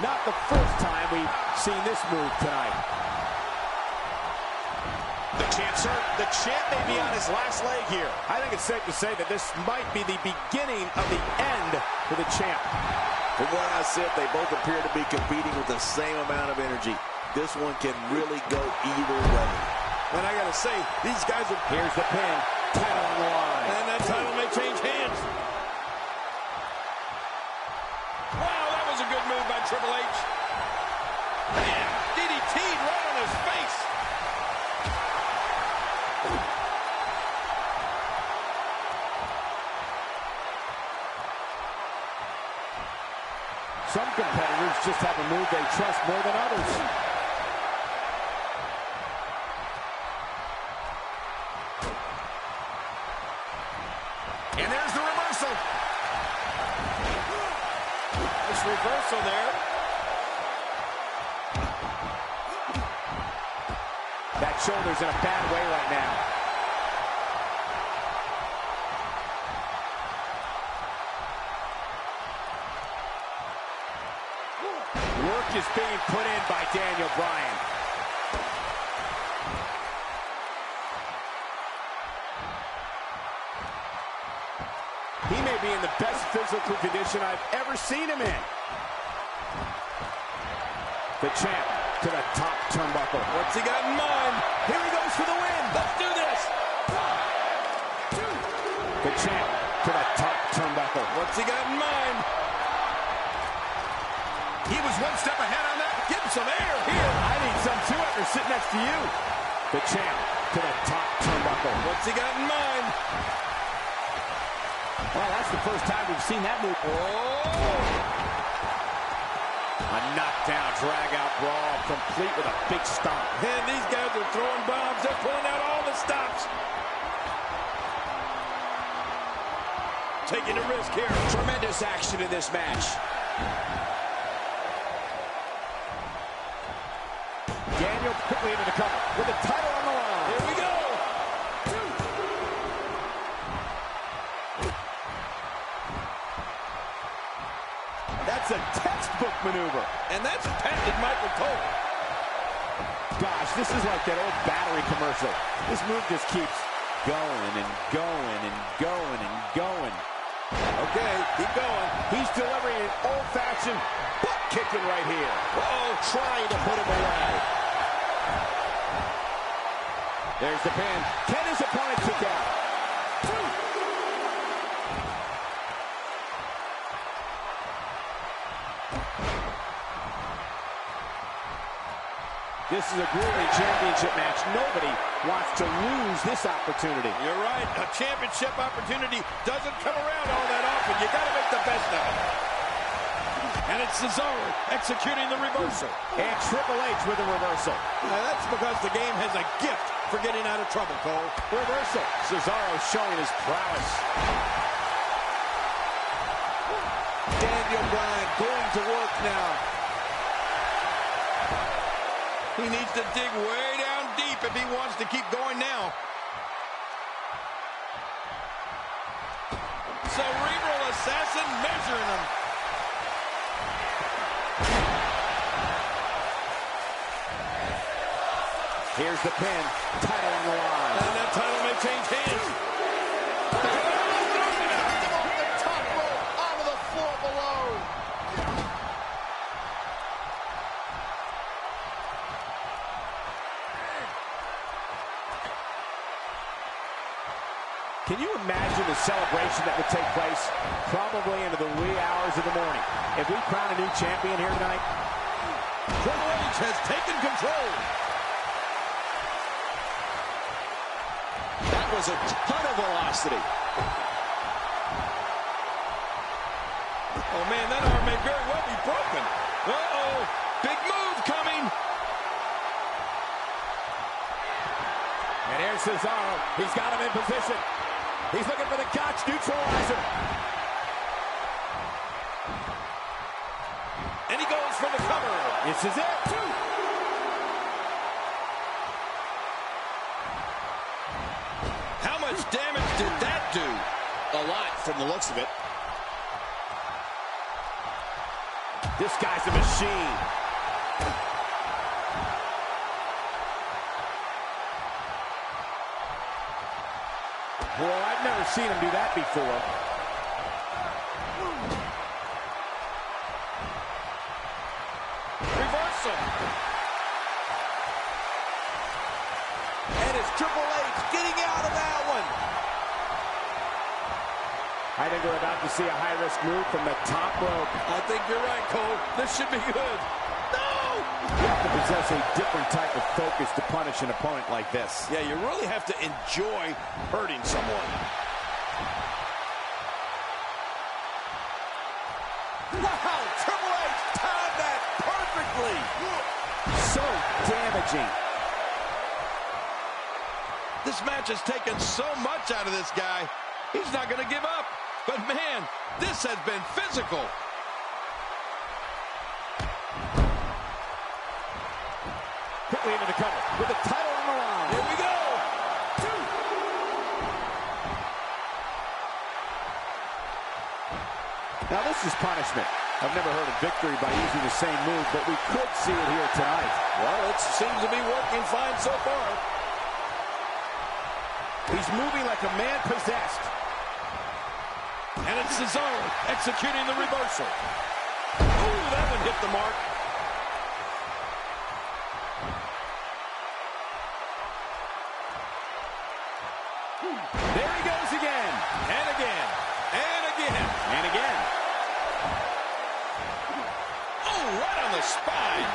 Not the first time we've seen this move tonight. The champ's hurt. The champ may be on his last leg here. I think it's safe to say that this might be the beginning of the end for the champ. From where I sit, they both appear to be competing with the same amount of energy. This one can really go either way. And I gotta say, these guys are... Here's the pin. Title on the line. And that title may change hands. Wow, that was a good move by Triple H. Man, DDT'd right on his face. Some competitors just have a move they trust more than others. And there's the reversal. Nice reversal there. That shoulder's in a bad way right now. Work is being put in by Daniel Bryan. He may be in the best physical condition I've ever seen him in. The champ to the top turnbuckle. What's he got in mind? Here he goes for the win. Let's do this. The champ to the top turnbuckle. What's he got in mind? He was one step ahead on that. Getting some air here. I need some too after sitting next to you. The champ to the top turnbuckle. What's he got in mind? Well, that's the first time we've seen that move. Oh! A knockdown, drag-out brawl, complete with a big stomp. And these guys are throwing bombs. They're pulling out all the stops. Taking a risk here. Tremendous action in this match. Daniel quickly into the cover with the title on the line. Here we go. That's a textbook maneuver. And that's patented Michael Cole. Gosh, this is like that old battery commercial. This move just keeps going and going and going and going. Okay, keep going. He's delivering an old-fashioned butt kicking right here. Uh-oh, trying to put him away. There's the pin. Can his opponent kick out? This is a grueling championship match. Nobody wants to lose this opportunity. You're right. A championship opportunity doesn't come around all that often. You got to make the best of it. And it's Cesaro executing the reversal. And Triple H with a reversal. Now that's because the game has a gift for getting out of trouble, Cole. Reversal. Cesaro showing his prowess. Daniel Bryan going to work now. He needs to dig way down deep if he wants to keep going now. Cerebral assassin measuring him. Here's the pin. Title on the line. And that title may change hands. Off the top rope, onto the floor below. Can you imagine the celebration that would take place probably into the wee hours of the morning if we crown a new champion here tonight? Triple H has taken control. That was a ton of velocity. Oh, man, that arm may very well be broken. Uh-oh, big move coming. And here's Cesaro. He's got him in position. He's looking for the Gotch neutralizer. And he goes for the cover. This is it. How much damage did that do? A lot from the looks of it. This guy's a machine. Boy, I've never seen him do that before. Triple H getting out of that one. I think we're about to see a high-risk move from the top rope. I think you're right, Cole. This should be good. No! You have to possess a different type of focus to punish an opponent like this. Yeah, you really have to enjoy hurting someone. Wow, Triple H timed that perfectly. So damaging. This match has taken so much out of this guy. He's not going to give up. But, man, this has been physical. Quickly into the cover with the title on the line. Here we go. Now this is punishment. I've never heard of victory by using the same move, but we could see it here tonight. Well, it seems to be working fine so far. He's moving like a man possessed. And it's Cesaro executing the reversal. Ooh, that one hit the mark. There he goes again. And again. And again. And again. Oh, right on the spine.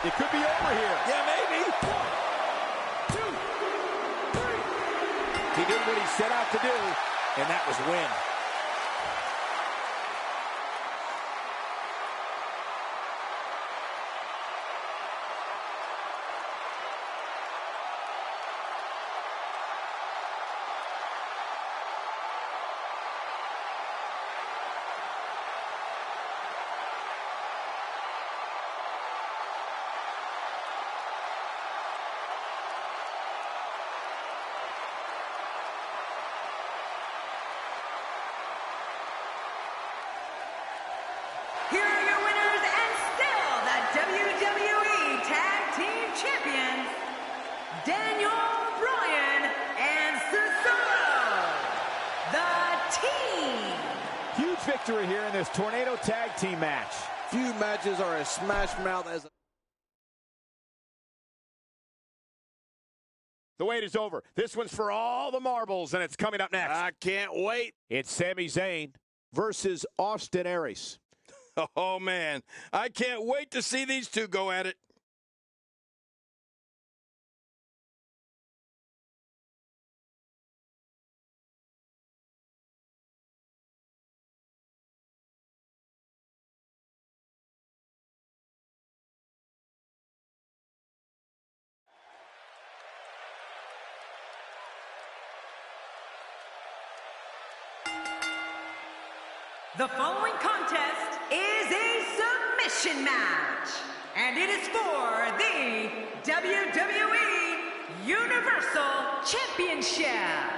It could be over here. Yeah, maybe. 1, 2, 3. He did what he set out to do, and that was win. Here are your winners and still the WWE Tag Team Champions, Daniel Bryan and Cesaro, the Team. Huge victory here in this Tornado Tag Team match. Few matches are as smash mouth as... The wait is over. This one's for all the marbles, and it's coming up next. I can't wait. It's Sami Zayn versus Austin Aries. Oh, man. I can't wait to see these two go at it. The following contest is a submission match, and it is for the WWE Universal Championship.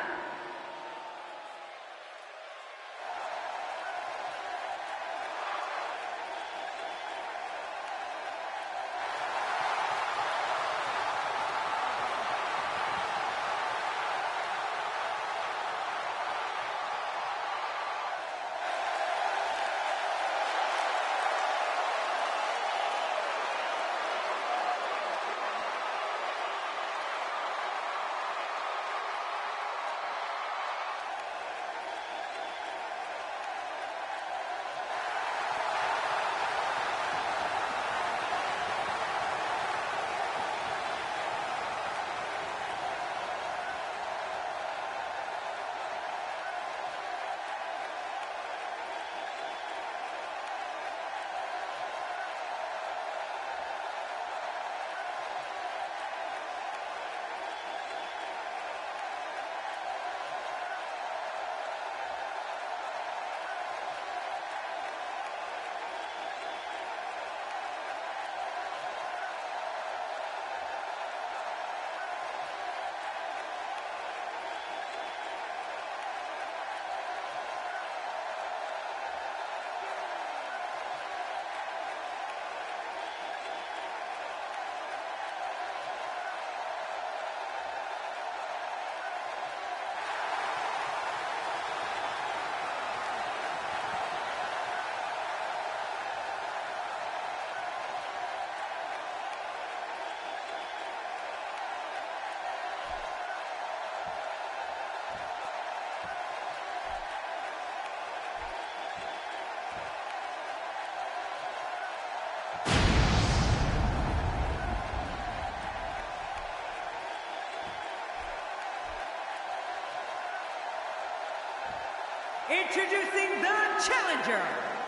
Introducing the challenger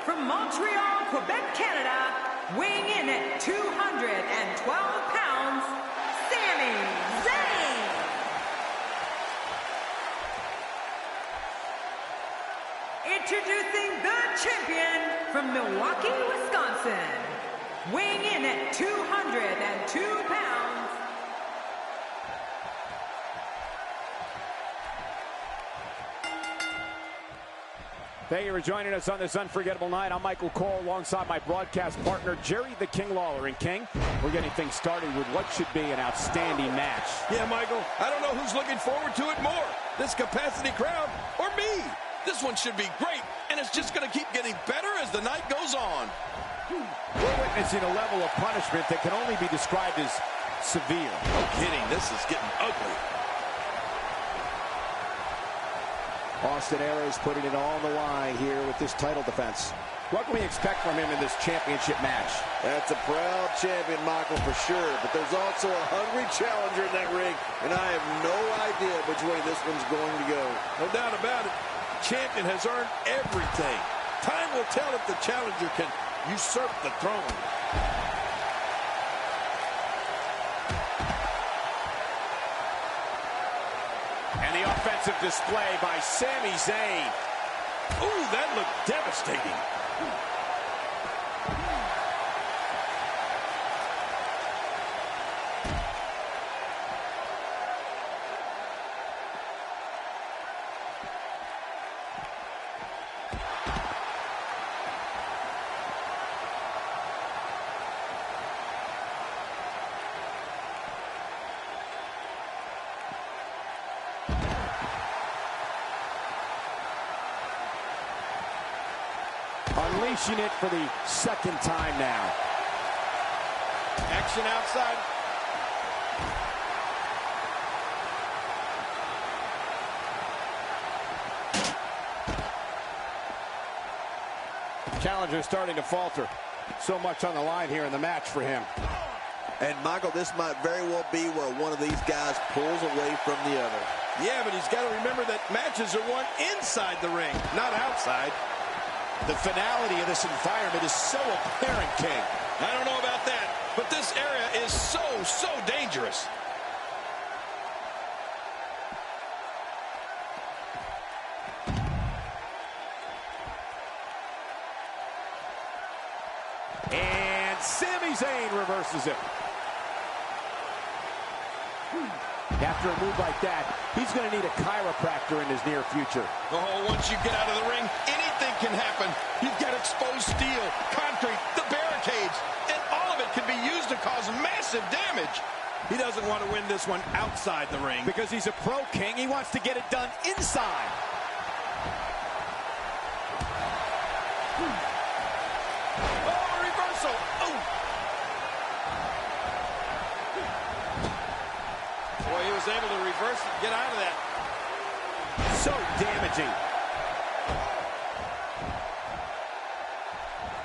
from Montreal, Quebec, Canada, weighing in at 212 pounds, Sami Zayn. Introducing the champion from Milwaukee, Wisconsin, weighing in at 202 pounds, Thank you for joining us on this unforgettable night. I'm Michael Cole alongside my broadcast partner, Jerry the King Lawler. And King, we're getting things started with what should be an outstanding match. Yeah, Michael, I don't know who's looking forward to it more, this capacity crowd or me. This one should be great, and it's just going to keep getting better as the night goes on. We're witnessing a level of punishment that can only be described as severe. No kidding, this is getting ugly. Austin Aries putting it all on the line here with this title defense. What can we expect from him in this championship match? That's a proud champion, Michael, for sure. But there's also a hungry challenger in that ring, and I have no idea which way this one's going to go. No doubt about it. Champion has earned everything. Time will tell if the challenger can usurp the throne. And the offensive display by Sami Zayn. Ooh, that looked devastating. Unleashing it for the second time now. Action outside. Challenger starting to falter. So much on the line here in the match for him. And, Michael, this might very well be where one of these guys pulls away from the other. Yeah, but he's got to remember that matches are won inside the ring, not outside. The finality of this environment is so apparent, King. I don't know about that, but this area is so dangerous. And Sami Zayn reverses it. After a move like that, he's going to need a chiropractor in his near future. Oh, once you get out of the ring, anything can happen. You've got exposed steel, concrete, the barricades, and all of it can be used to cause massive damage. He doesn't want to win this one outside the ring. Because he's a pro, King. He wants to get it done inside. Oh, a reversal. Oh. Boy, he was able to reverse it and get out of that. So damaging.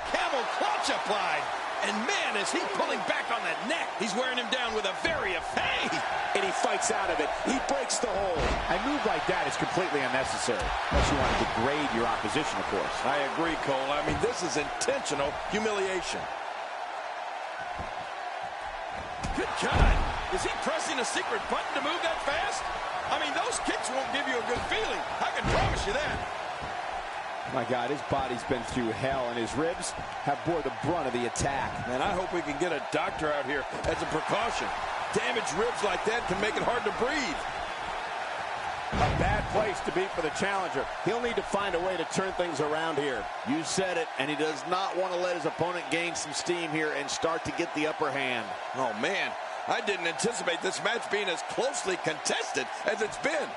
Camel clutch applied. And man, is he pulling back on that neck. He's wearing him down with a very effective. And he fights out of it. He breaks the hold. A move like that is completely unnecessary. Unless you want to degrade your opposition, of course. I agree, Cole. I mean, this is intentional humiliation. Good God. Is he pressing a secret button to move that fast? I mean, those kicks won't give you a good feeling. I can promise you that. My God, his body's been through hell, and his ribs have bore the brunt of the attack. And I hope we can get a doctor out here as a precaution. Damaged ribs like that can make it hard to breathe. A bad place to be for the challenger. He'll need to find a way to turn things around here. You said it, and he does not want to let his opponent gain some steam here and start to get the upper hand. Oh, man, I didn't anticipate this match being as closely contested as it's been.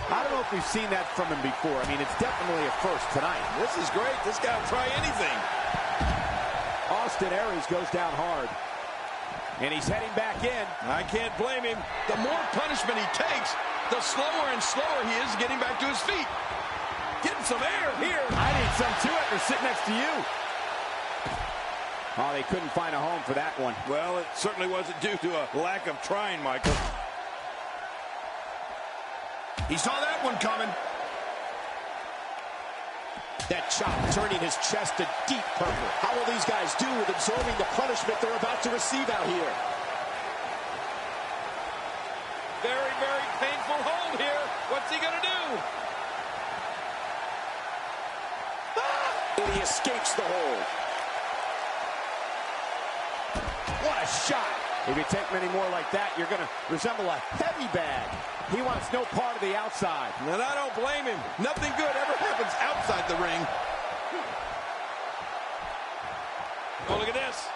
I don't know if we've seen that from him before. I mean, it's definitely a first tonight. This is great. This guy will try anything. Austin Aries goes down hard. And he's heading back in. I can't blame him. The more punishment he takes, the slower and slower he is getting back to his feet. Getting some air here. I need some too after sitting next to you. Oh, they couldn't find a home for that one. Well, it certainly wasn't due to a lack of trying, Michael. He saw that one coming. That chop turning his chest to deep purple. How will these guys do with absorbing the punishment they're about to receive out here? Very, very painful hold here. What's he gonna do? And he escapes the hold. What a shot. If you take many more like that, you're going to resemble a heavy bag. He wants no part of the outside. And I don't blame him. Nothing good ever happens outside the ring. Oh, look at this.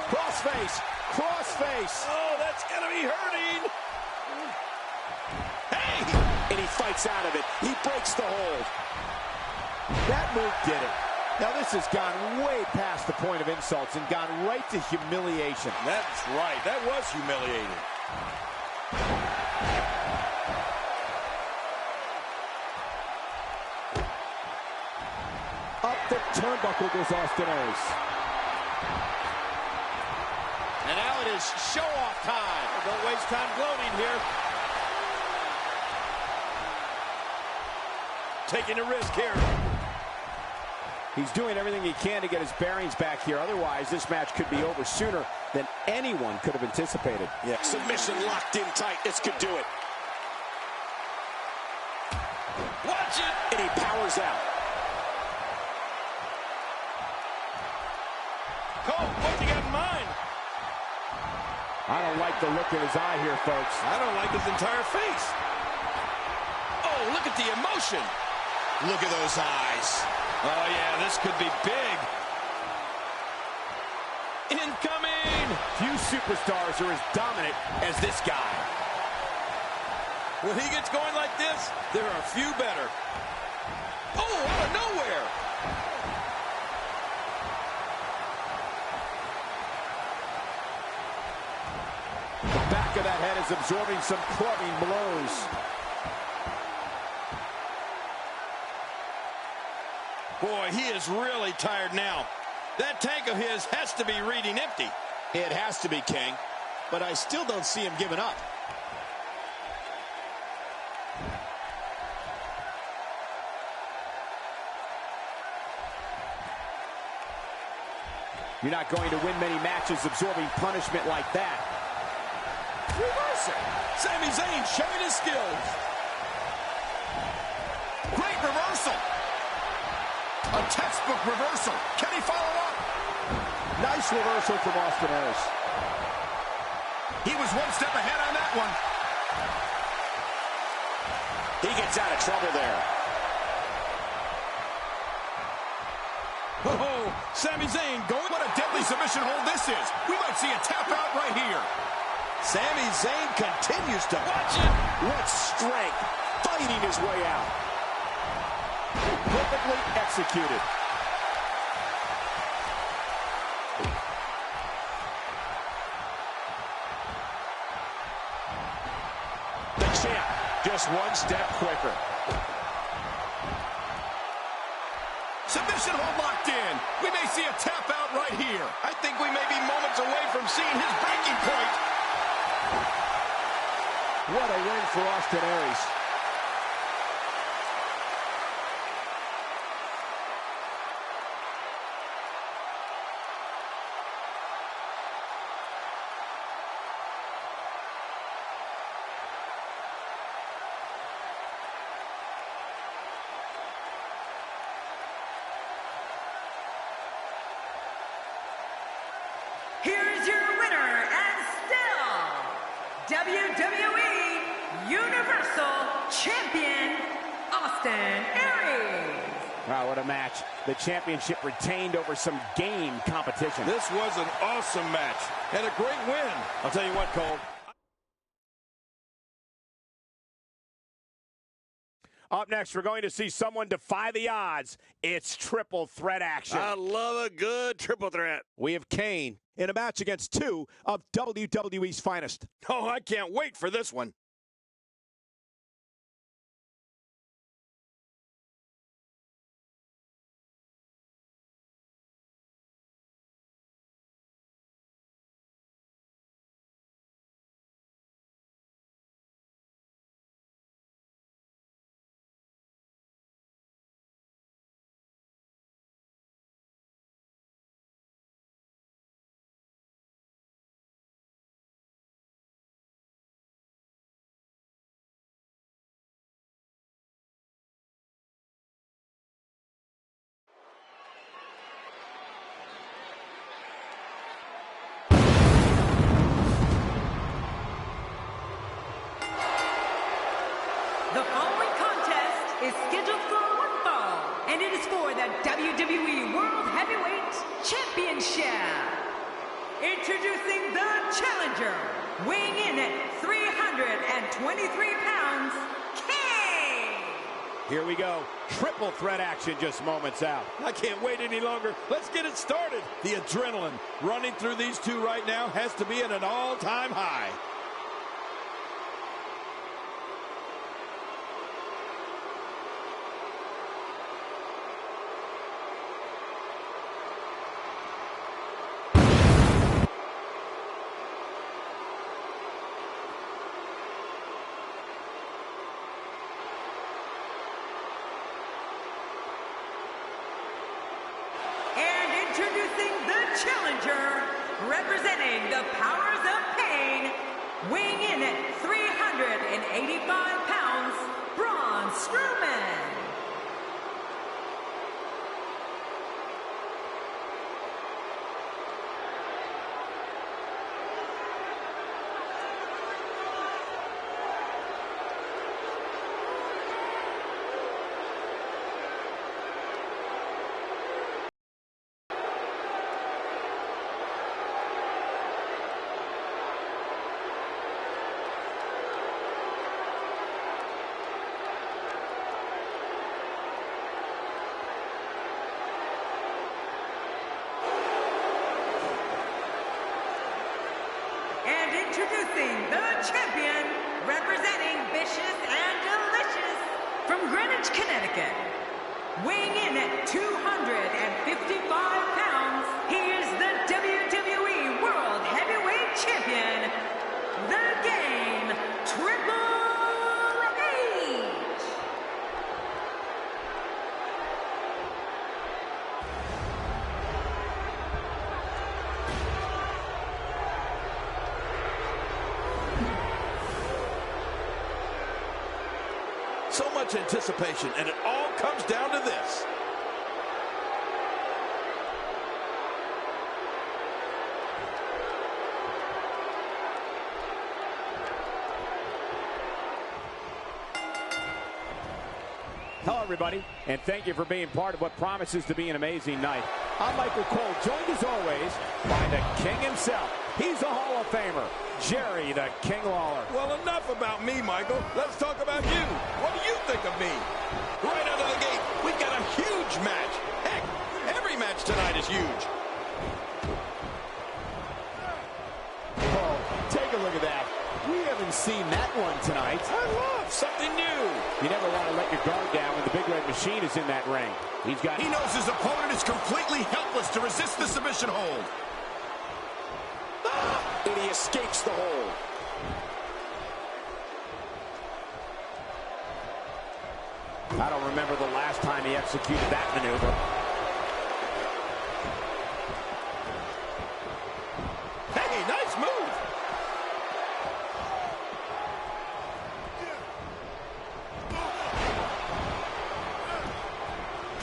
Crossface. Crossface. Oh, that's going to be hurting. Hey! And he fights out of it. He breaks the hold. That move did it. Now this has gone way past the point of insults and gone right to humiliation. That's right. That was humiliating. Up the turnbuckle goes Austin Aries. And now it is show-off time. Don't waste time gloating here. Taking a risk here. He's doing everything he can to get his bearings back here. Otherwise, this match could be over sooner than anyone could have anticipated. Yeah. Submission locked in tight. This could do it. Watch it! And he powers out. Cole, what's he got in mind? I don't like the look in his eye here, folks. I don't like his entire face. Oh, look at the emotion. Look at those eyes. Oh, yeah, this could be big. Incoming! Few superstars are as dominant as this guy. When he gets going like this, there are few better. Oh, out of nowhere! The back of that head is absorbing some clubbing blows. Boy, he is really tired now. That tank of his has to be reading empty. It has to be, King. But I still don't see him giving up. You're not going to win many matches absorbing punishment like that. Reversal. Sami Zayn showing his skills. Great reversal. A textbook reversal. Can he follow up? Nice reversal from Austin Aries. He was one step ahead on that one. He gets out of trouble there. Oh, Sami Zayn going. What a deadly submission hold this is. We might see a tap out right here. Sami Zayn continues to Watch it. What strength. Fighting his way out. Perfectly executed. The champ, just one step quicker. Submission hold locked in. We may see a tap out right here. I think we may be moments away from seeing his breaking point. What a win for Austin Aries. Here's your winner and still WWE Universal Champion, Austin Aries. Wow, what a match. The championship retained over some game competition. This was an awesome match and a great win. I'll tell you what, Cole. Up next, we're going to see someone defy the odds. It's triple threat action. I love a good triple threat. We have Kane in a match against two of WWE's finest. Oh, I can't wait for this one. The following contest is scheduled for one fall, and it is for the WWE World Heavyweight Championship. Introducing the challenger, weighing in at 323 pounds, Kane. Here we go. Triple threat action just moments out. I can't wait any longer. Let's get it started. The adrenaline running through these two right now has to be at an all-time high. Introducing the challenger, representing the Powers of Pain, weighing in at 385 pounds, Braun Strowman. And introducing the champion, representing Vicious and Delicious, from Greenwich, Connecticut, weighing in at 255 pounds, he is the WWE World Heavyweight Champion, The Game, Triple H. So much anticipation, and it all comes down to this. Hello, everybody, and thank you for being part of what promises to be an amazing night. I'm Michael Cole, joined as always by the King himself. He's a Hall of Famer, Jerry the King Lawler. Well, enough about me, Michael. Let's talk about you. What do you think of me? Right out of the gate, we've got a huge match. Heck, every match tonight is huge. Oh, take a look at that. We haven't seen that one tonight. I love something new. You never want to let your guard down when the big red machine is in that ring. He knows his opponent is completely helpless to resist the submission hold. And he escapes the hold. I don't remember the last time he executed that maneuver. Hey, nice move.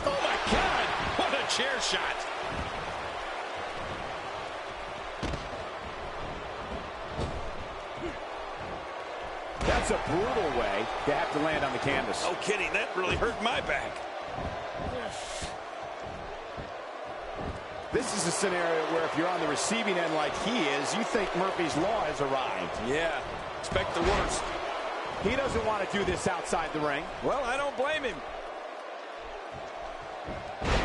Oh, my God. What a chair shot. That's a brutal way to have to land on the canvas. No kidding, that really hurt my back. This is a scenario where if you're on the receiving end like he is, you think Murphy's Law has arrived. Yeah, expect the worst. He doesn't want to do this outside the ring. Well, I don't blame him.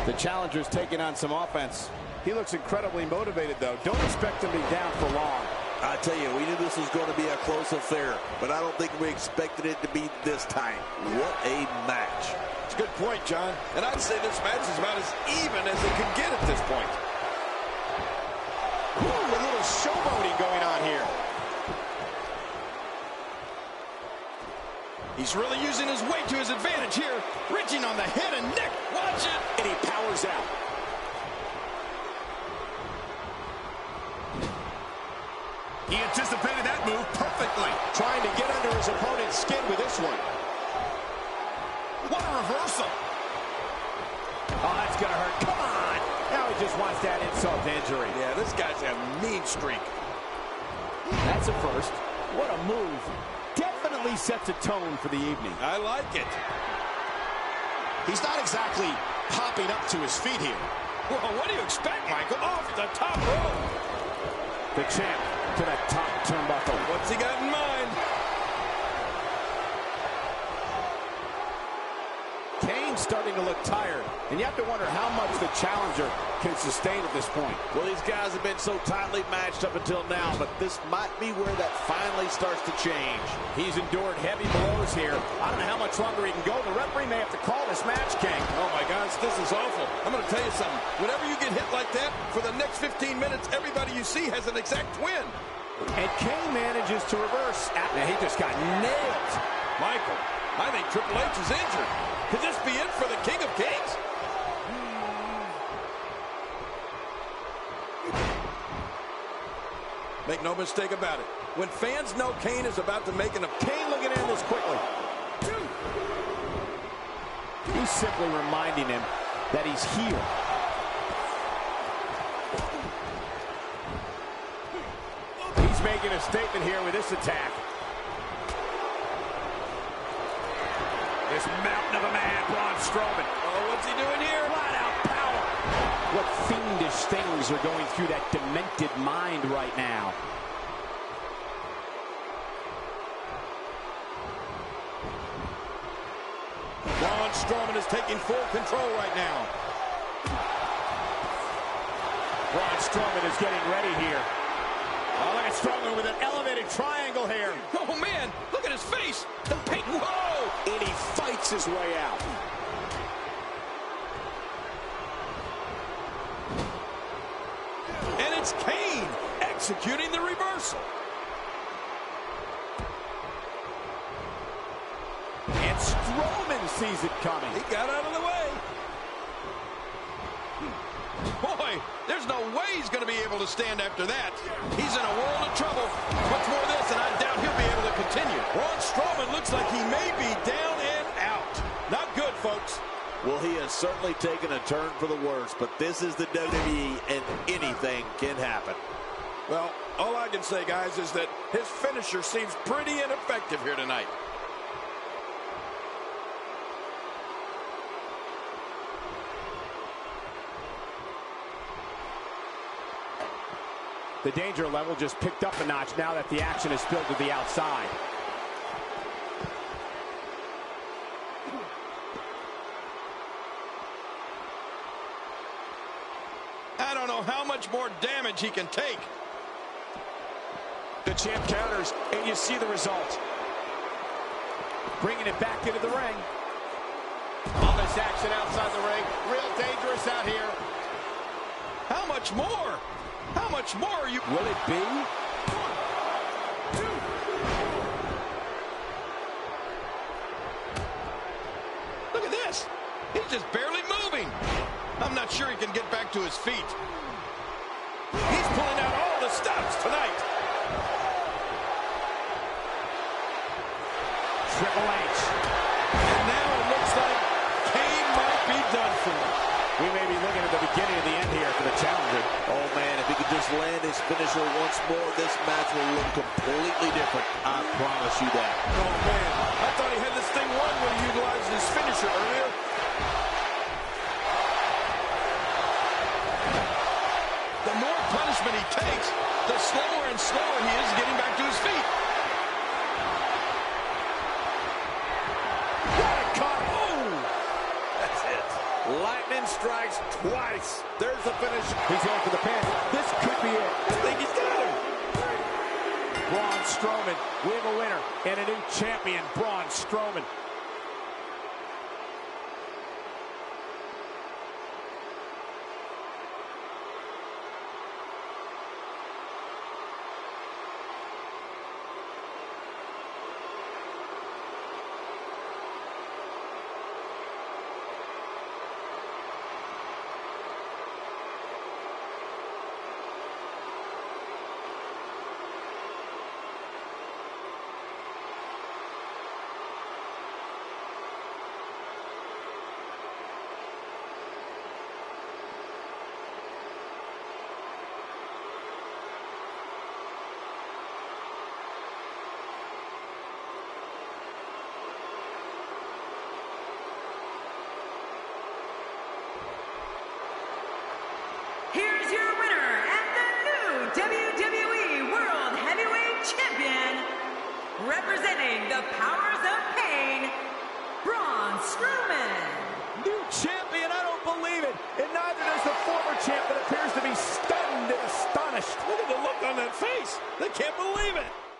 The challenger's taking on some offense. He looks incredibly motivated, though. Don't expect him to be down for long. I tell you, we knew this was going to be a close affair, but I don't think we expected it to be this time. What a match. It's a good point, John. And I'd say this match is about as even as it could get at this point. Ooh, a little showboating going on here. He's really using his weight to his advantage here. Reaching on the head and neck. Watch it. And he powers out. He anticipated that move perfectly. Trying to get under his opponent's skin with this one. What a reversal. Oh, that's going to hurt. Come on. Now he just wants that insult to injury. Yeah, this guy's a mean streak. That's a first. What a move. Definitely definitely sets a tone for the evening. I like it. He's not exactly popping up to his feet here. Well, what do you expect, Michael? Off the top rope. The champ to that top turnbuckle. What's he got in mind? Kane's starting to look tired, and you have to wonder how much the challenger can sustain at this point. Well, these guys have been so tightly matched up until now, but this might be where that finally starts to change. He's endured heavy blows here. I don't know how much longer he can go. The referee may have to call this match, King. Oh, my gosh, this is awful. I'm going to tell you something. Whenever you get hit like that, for the next 15 minutes, everybody you see has an exact win. And Kane manages to reverse. Now, he just got nailed. Michael, I think Triple H is injured. Could this be it for the King of Kings? Make no mistake about it. When fans know Kane is about to make an appearance. Kane looking in this quickly. He's simply reminding him that he's here. He's making a statement here with this attack. This mountain of a man, Braun Strowman. Oh, what's he doing here? Flat out power. What fiendish things are going through that demented mind right now? Braun Strowman is taking full control right now. Braun Strowman is getting ready here. Oh, look at Strowman with an elevated triangle here. Oh, man, look at his face. The paint, whoa! And he fights his way out. And it's Kane executing the reversal. And Strowman sees it coming. He got out of the way. Boy, there's no way he's going to be able to stand after that. He's in a world of trouble. Much more of this, and I doubt he'll be able to continue. Braun Strowman looks like he may be down and out. Not good, folks. Well, he has certainly taken a turn for the worse, but this is the WWE, and anything can happen. Well, all I can say, guys, is that his finisher seems pretty ineffective here tonight. The danger level just picked up a notch now that the action has spilled to the outside. I don't know how much more damage he can take. The champ counters, and you see the result. Bringing it back into the ring. All this action outside the ring. Real dangerous out here. How much more? How much more are you... Will it be? Look at this. He's just barely moving. I'm not sure he can get back to his feet. He's pulling out all the stops tonight. Triple H. And now it looks like Kane might be done for. We may be looking at the beginning of the end here for the challenger. Oh, man, if he could just land his finisher once more, this match will look completely different. I promise you that. Oh, man. I thought he had this thing won when he utilized his finisher earlier. The more punishment he takes, the slower and slower he is getting back to his feet. What a cut! Oh! That's it. Lightning strikes twice. There's the finish. He's going for the pin. This could be it. I think he's got him. Braun Strowman, we have a winner and a new champion, Braun Strowman. representing the Powers of Pain, Braun Strowman. New champion, I don't believe it. And neither does the former champ that appears to be stunned and astonished. Look at the look on that face. They can't believe it.